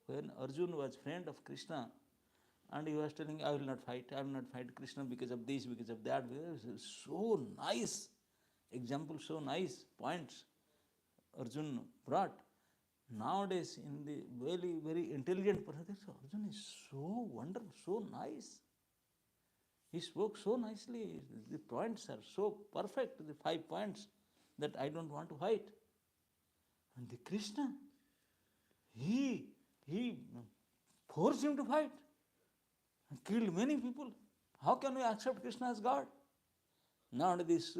When Arjuna was friend of Krishna and he was telling, I will not fight Krishna because of this, because of that. So nice example, so nice points Arjuna brought. Nowadays, in the very, very intelligent person, Arjuna is so wonderful, so nice. He spoke so nicely. The points are so perfect, the 5 points that I don't want to fight. And the Krishna, he forced him to fight and killed many people. How can we accept Krishna as God? Nowadays,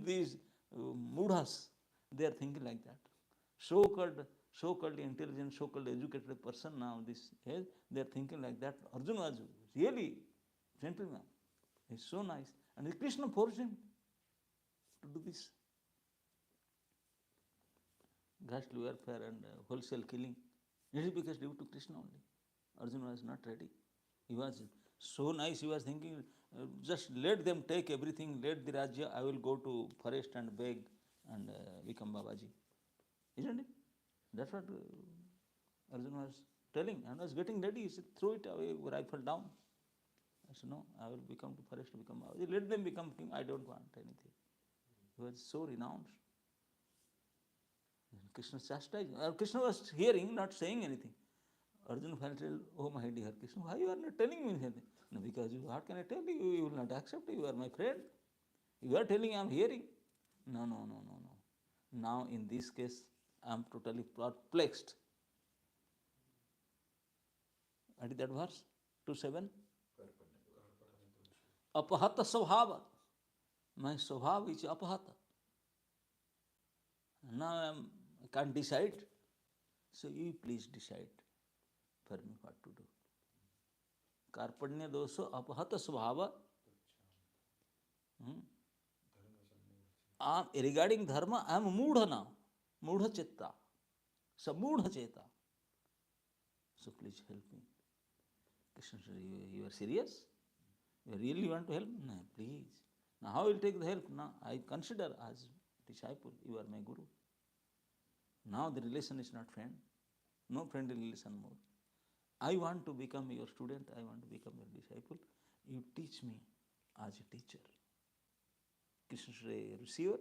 these mudhas, they are thinking like that. So-called intelligent, so-called educated person now, they are thinking like that. Arjuna was really gentleman. He's so nice. And Krishna forced him to do this. Ghastly warfare and wholesale killing. It is because due to Krishna only. Arjuna was not ready. He was so nice, he was thinking, just let them take everything, let the Rajya, I will go to forest and beg and become Babaji. Isn't it? That's what Arjuna was telling, and was getting ready. He said, throw it away, rifle down. I said, no, I will become to forest to become Babaji. Let them become king, I don't want anything. He was so renounced. And Krishna chastised. Krishna was hearing, not saying anything. Arjuna felt, oh my dear Krishna, why you are not telling me anything? No, because what can I tell you? You will not accept it. You are my friend. You are telling I am hearing. No. Now in this case, I am totally perplexed. What is that verse? 2:7? Apahata svabhava. My svabhava is apahata. Now I can't decide. So you please decide for me what to do. Karpanya doso apahata svabhava. Regarding dharma, I am mudha now. Mudha chitta. Samudha cheta. So please help me. Krishna said, you are serious? You really want to help? No, please. Now how will you take the help? Now I consider as disciple, you are my guru. Now the relation is not friend. No friendly relation more. I want to become your student. I want to become your disciple. You teach me as a teacher. Krishna said, receiver?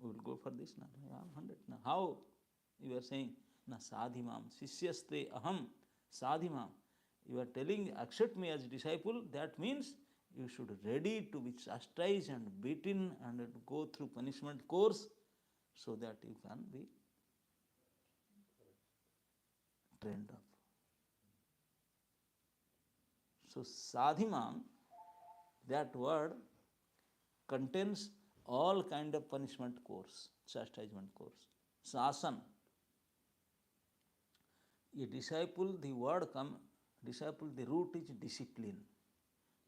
We will go for this now. I am 100. Now how? You are saying, na sadhimam, sisyaste aham, sadhimam. You are telling, accept me as a disciple. That means you should ready to be chastised and beaten and go through punishment course so that you can be trained up. So sadhimam, that word contains all kind of punishment course, chastisement course. Sasan. A disciple, the word Disciple, the root is discipline.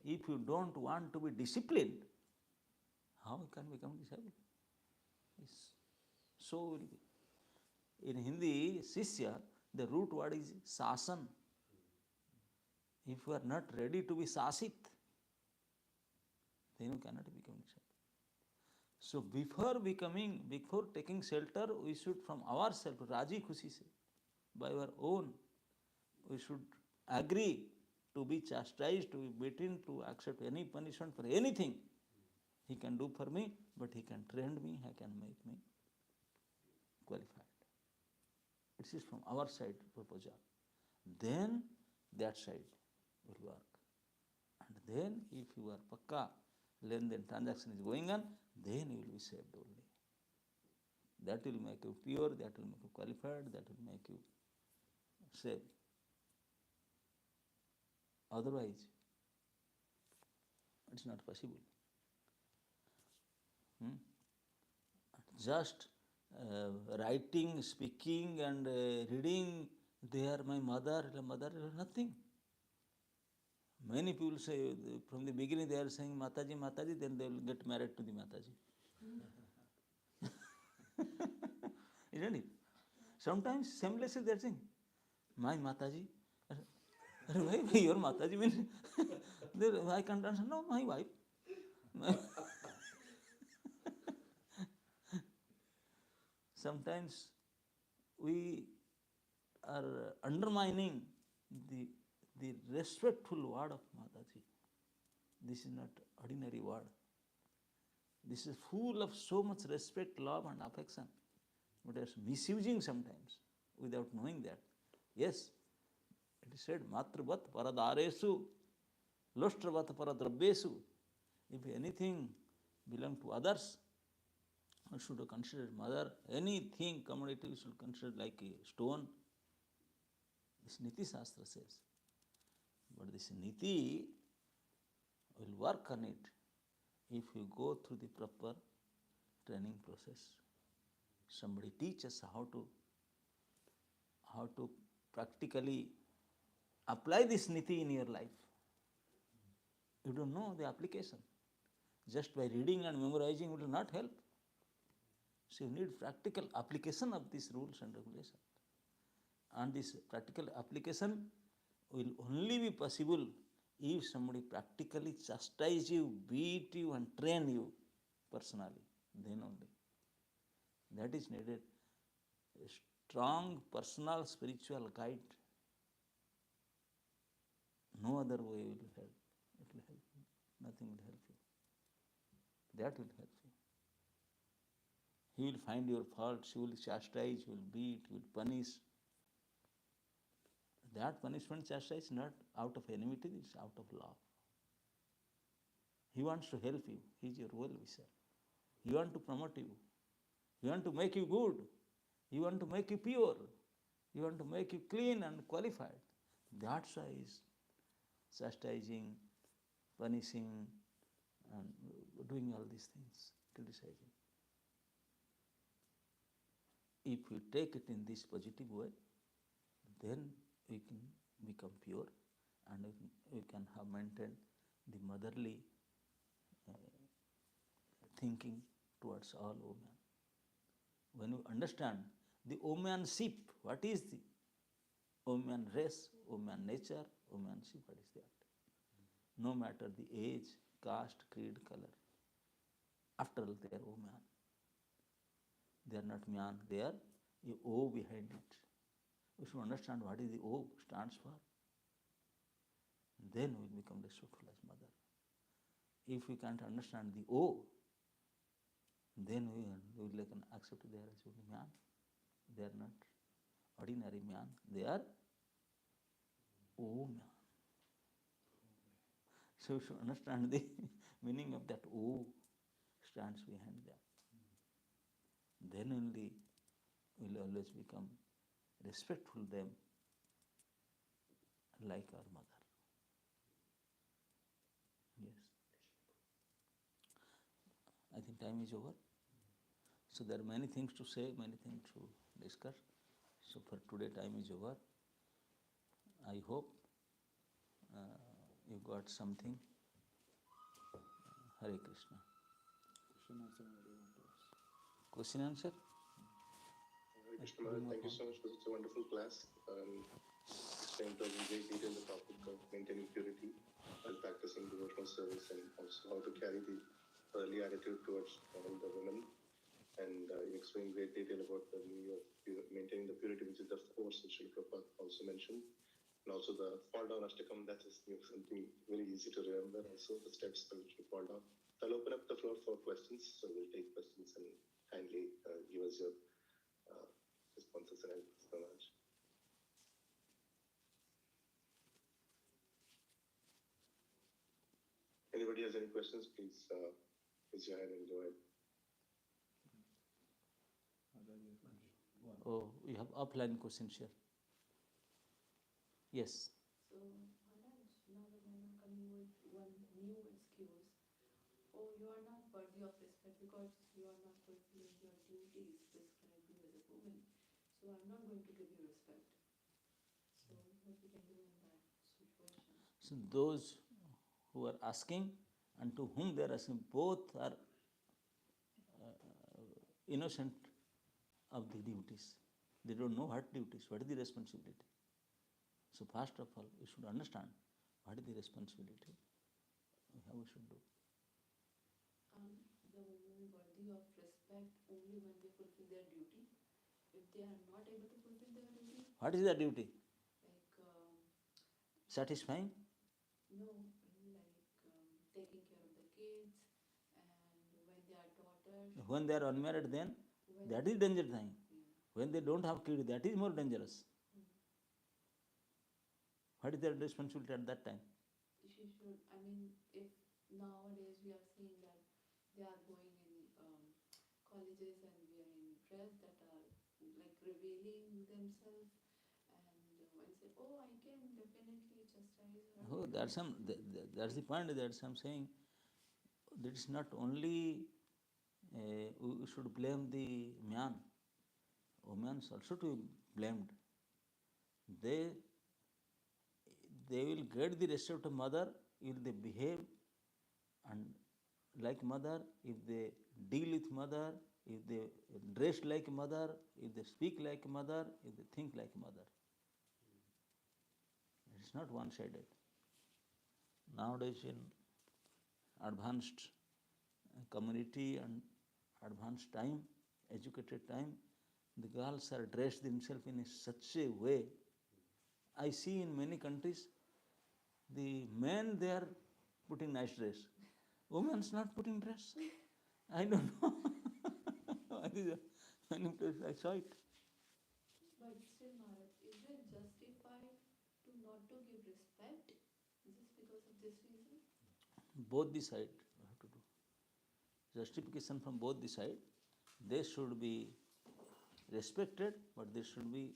If you don't want to be disciplined, how you can become disciple? Yes. So will be. In Hindi, Sishya, the root word is sasan. If you are not ready to be sasit, then you cannot become disciple. So before taking shelter, we should from ourselves, Raji Khushi se, by our own, we should agree to be chastised, to be beaten, to accept any punishment for anything. He can do for me, but he can train me, he can make me qualified. It is from our side proposal. Then that side will work. And then if you are pakka, then transaction is going on, then you will be saved only. That will make you pure, that will make you qualified, that will make you saved. Otherwise, it's not possible. Just writing, speaking and reading, they are my mother, nothing. Many people say, from the beginning they are saying Mataji, Mataji, then they will get married to the Mataji. Isn't it? Sometimes shamelessly they are saying, my Mataji. Why your Mataji means? I can't answer, no, my wife. Sometimes we are undermining the respectful word of Mataji. This is not ordinary word. This is full of so much respect, love and affection. But it's misusing sometimes without knowing that. Yes, it is said, Matravat paradaresu, lostravat paradrabbesu. If anything belongs to others, we should consider mother. Anything commodity we should consider like a stone. This Niti Shastra says. But this Niti will work on it if you go through the proper training process. Somebody teaches how to practically apply this Niti in your life. You don't know the application. Just by reading and memorizing will not help. So you need practical application of these rules and regulations. And this practical application will only be possible if somebody practically chastise you, beat you and train you personally. Then only. That is needed. A strong personal spiritual guide. No other way will help. It will help you. Nothing will help you. That will help you. He will find your faults, he will chastise, he will beat, he will punish. That punishment, chastise is not out of enmity, it is out of love. He wants to help you. He is your well-wisher. He wants to promote you. He wants to make you good. He wants to make you pure. He wants to make you clean and qualified. That's why he is chastising, punishing, and doing all these things, criticizing. If we take it in this positive way, then we can become pure and we can have maintained the motherly thinking towards all women. When you understand the womanship, what is the woman race, woman nature, womanship, what is that? No matter the age, caste, creed, color, after all they are woman. They are not man, they are a O behind it. We should understand what is the O stands for. Then we will become respectful as mother. If we can't understand the O, then we will accept they are as man. They are not ordinary man, they are O man. So we should understand the meaning of that O stands behind that. Then only we will always become respectful them like our mother. Yes. I think time is over. So there are many things to say, many things to discuss. So for today time is over. I hope you got something? Hare Krishna. Question answer maybe you want to ask. Question answer? Hare Krishna Maharaj, thank you so much for such a wonderful class. Explained to us in great detail the topic of maintaining purity while practicing devotional service, and also how to carry the early attitude towards all the women. And you explained in great detail about the meaning of maintaining the purity, which is the force which Srila Prabhupada also mentioned. And also the fall down ashtakam, that is something very easy to remember. Also the steps by which we fall down. I'll open up the floor for questions. So we'll take questions and kindly give us your responses and answers so much. Anybody has any questions, please raise your hand and go ahead. Oh, we have offline questions here. Yes. So, Maharaj, now that I'm coming with one new excuse. Oh, you are not worthy of respect because you are not fulfilling your duties prescribed you as a woman. So, I'm not going to give you respect. So, what we can do in that situation? So those who are asking and to whom they are asking, both are innocent of the duties. They don't know what duties, what is the responsibility. So first of all, we should understand what is the responsibility, how we should do. The women worthy of respect only when they fulfill their duty. If they are not able to fulfill their duty, What is their duty? like Satisfying? no, like taking care of the kids, and when they are daughters. When they are unmarried, then When that is danger thing. Yeah. When they don't have kids, that is more dangerous. What is their responsibility at that time? She should, I mean, if nowadays we are seeing that they are going in colleges and wearing dress that are like revealing themselves, and one say, oh, I can definitely chastise her. Oh, that's the point that I'm saying. That is not only we should blame the man. Women also to be blamed. They will get the respect of mother if they behave and like mother, if they deal with mother, if they dress like mother, if they speak like mother, if they think like mother. It's not one-sided. Nowadays in advanced community and advanced time, educated time, the girls are dressed themselves in such a way. I see in many countries, the men they are putting nice dress. Women's not putting dress. I don't know. Many places I saw it. But still, Maharaj, is it justified to not to give respect just because of this reason? Both the side have to do. Justification from both the side. They should be respected, but it shouldn't be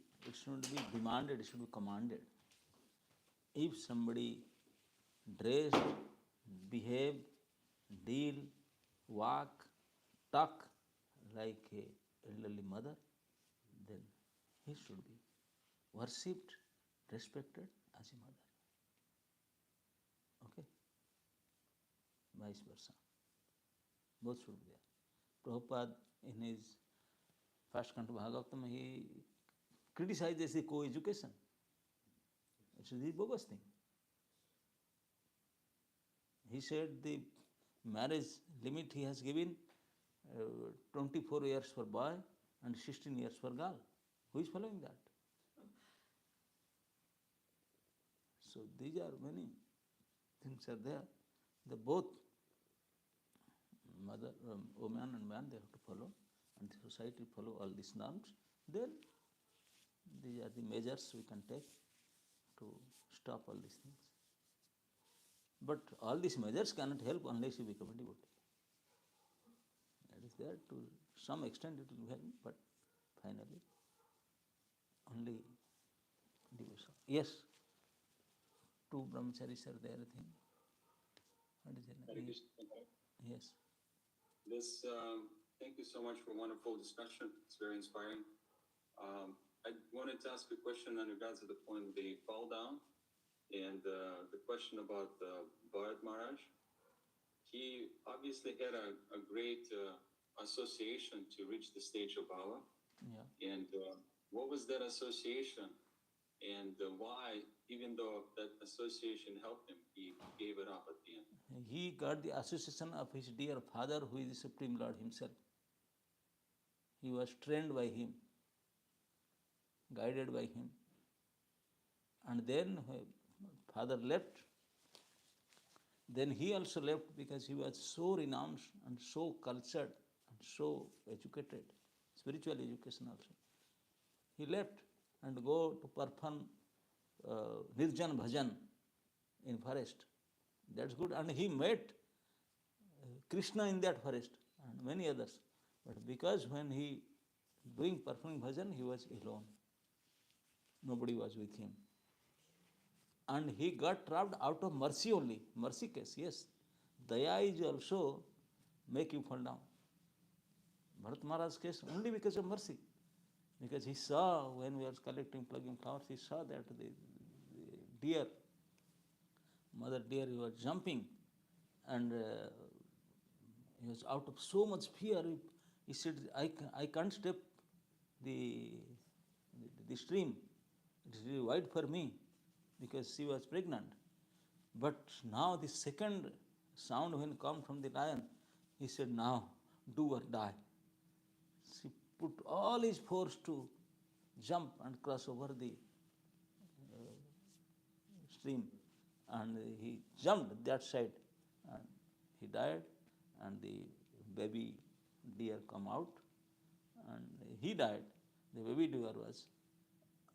demanded, it should be commanded. If somebody dressed, behave, deal, walk, talk like a elderly mother, then he should be worshipped, respected as a mother. Okay? Vice versa. Both should be there. Prabhupada, in his first canto Bhagavatam, he criticizes the co-education. It's the bogus thing. He said the marriage limit he has given 24 years for boy and 16 years for girl. Who is following that? So these are many things are there. The both mother, woman and man, they have to follow, and the society follow all these norms. Then these are the measures we can take to stop all these things. But all these measures cannot help unless you become a devotee. That is there to some extent it will help, but finally only devotion. Yes, two brahmacharis are there, I think. What is Hare it? Krishna. Yes. Thank you so much for a wonderful discussion. It's very inspiring. I wanted to ask a question in regards to the point of the fall down. And the question about Bharat Maharaj, he obviously had a great association to reach the stage of Bhava. Yeah. And what was that association? And why, even though that association helped him, he gave it up at the end? He got the association of his dear father, who is the Supreme Lord himself. He was trained by him, guided by him. And then father left. Then he also left because he was so renowned and so cultured and so educated, spiritual education also. He left and go to perform Nirjan Bhajan in forest. That's good. And he met Krishna in that forest and many others. But because when he performing bhajan, he was alone. Nobody was with him. And he got trapped out of mercy only. Mercy case, yes. Daya is also make you fall down. Bharat Maharaj's case only because of mercy. Because he saw when we were collecting, plugging flowers, he saw that the deer, mother deer, he was jumping and he was out of so much fear. He said, I can't step the stream. It is really wide for me because she was pregnant. But now the second sound when come from the lion, he said, now do or die. She put all his force to jump and cross over the stream, and he jumped that side and he died, and the baby deer come out and he died. The baby deer was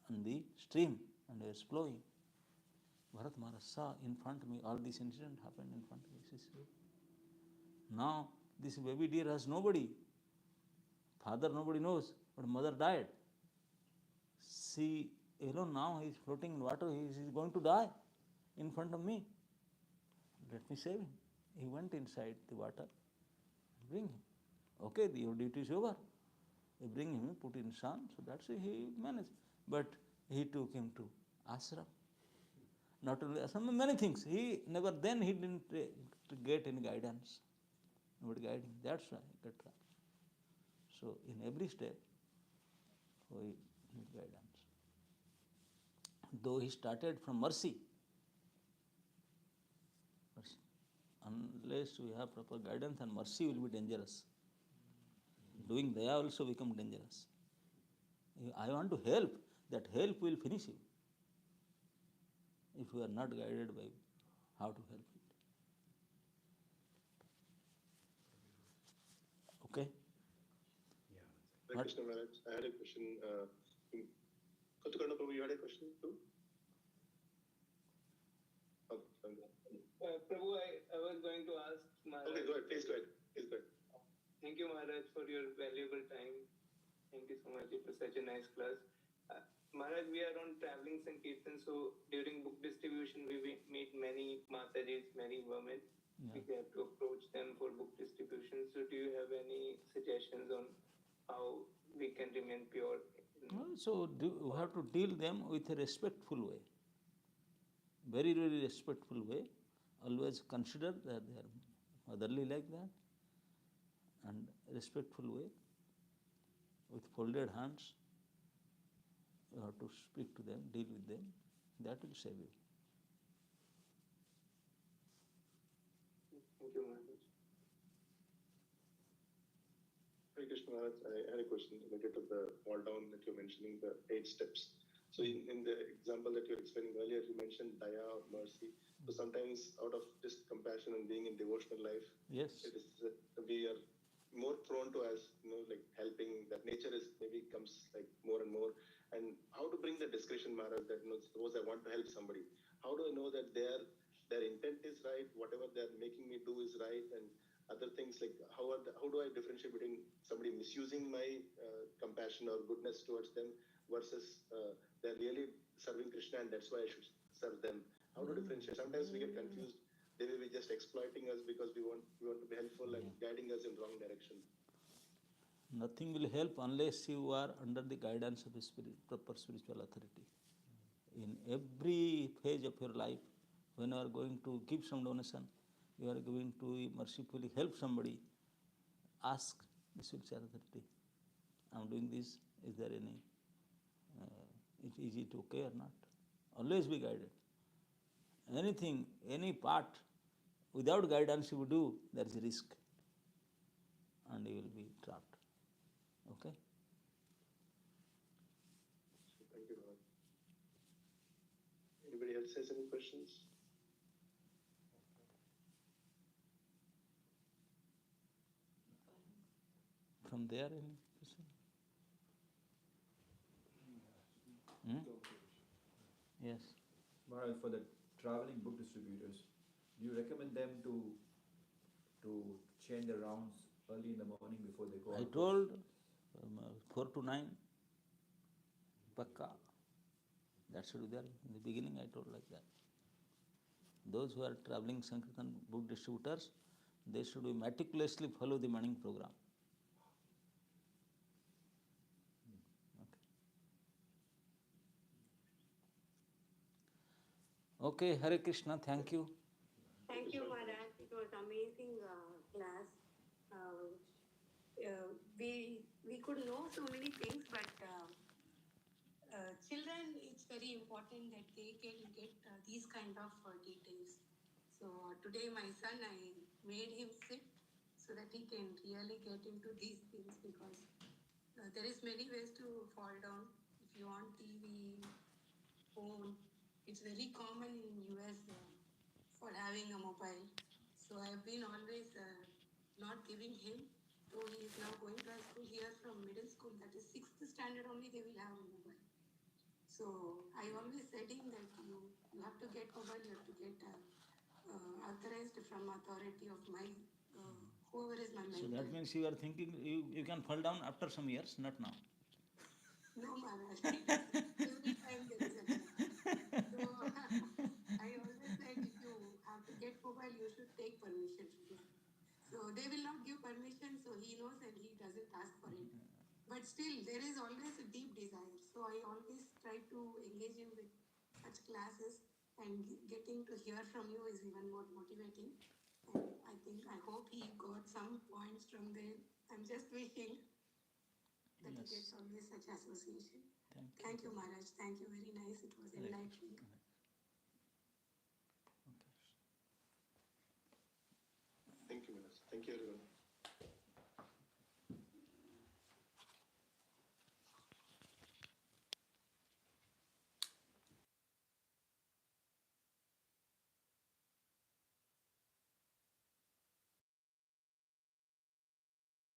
on the stream and was flowing. Bharat Maharaj saw in front of me, all this incident happened in front of me. He said, now this baby deer has nobody. Father nobody knows, but mother died. She alone now, he is floating in water, he is going to die in front of me. Let me save him. He went inside the water, bring him. Okay, your duty is over. You bring him, put in sun, so that's it, he managed. But he took him to ashram. Not only ashram, many things. He didn't get any guidance. Nobody guided him. That's why he got trapped. So in every step, we need guidance. Though he started from mercy, unless we have proper guidance, and mercy will be dangerous. Doing daya also become dangerous. I want to help, that help will finish you if you are not guided by how to help it. Okay? Hare Krishna Maharaj, I had a question. Kotukanda Prabhu, you had a question too? Prabhu, I was going to ask Maharaj. Okay, go ahead. Please go ahead. Please go ahead. Thank you, Maharaj, for your valuable time. Thank you so much. It was such a nice class. Maharaj, we are on traveling Sankirtan, so during book distribution, we meet many Matajis, many women. Yeah. We have to approach them for book distribution. So do you have any suggestions on how we can remain pure? So you have to deal them with a respectful way. Very, very respectful way. Always consider that they are motherly like that, and respectful way, with folded hands. You have to speak to them, deal with them. That will save you. Thank you, Maharaj. Hare Krishna Maharaj, I had a question related to the fall down that you're mentioning, the 8 steps. So in the example that you were explaining earlier, you mentioned daya or mercy. So sometimes out of just compassion and being in devotional life, Yes. it is we are more prone to, as like helping. That nature is maybe comes like more and more. And how to bring the discretion, Maharaj, that suppose I want to help somebody, how do I know that their intent is right, whatever they're making me do is right, and other things like how do I differentiate between somebody misusing my compassion or goodness towards them versus they're really serving Krishna and that's why I should serve them? How to differentiate? Sometimes we get confused. They may be just exploiting us because we want to be helpful and guiding us in wrong direction. Nothing will help unless you are under the guidance of a proper spiritual authority. In every phase of your life, when you are going to give some donation, you are going to mercifully help somebody, ask the spiritual authority, I am doing this, is there any, is it okay or not? Always be guided. Anything, any part, without guidance you do, there is a risk and you will be trapped. Okay? Thank you, Lord. Anybody else has any questions? From there, any question? Yes. Maharaj, for the traveling book distributors, do you recommend them to change the rounds early in the morning before they go I out? told 4 to 9, Pakka. That should be there. In the beginning I told like that. Those who are traveling Sankirtan book distributors, they should meticulously follow the morning program. Okay, Hare Krishna, thank you. Thank you, Maharaj. It was amazing class. We could know so many things, but children, it's very important that they can get these kind of details. So today my son, I made him sit so that he can really get into these things, because there is many ways to fall down. If you want TV, phone, it's very common in US for having a mobile. So I've been always not giving him. So he is now going to a school here from middle school, that is 6th standard only they will have a mobile. So I always said him that you have to get mobile, you have to get authorized from authority of my, whoever is my mentor. So that means you are thinking you can fall down after some years, not now. No, Maharaj. Every time there is a chance. So I always said if you have to get mobile, you should take permission from them. So they will not give permission, so he knows and he doesn't ask for it. But still, there is always a deep desire. So I always try to engage him with such classes, and getting to hear from you is even more motivating. And I hope he got some points from there. I'm just wishing that he gets always such association. Thank you, Maharaj. Thank you. Very nice. It was enlightening. Thank you, Maharaj. Thank you, everyone.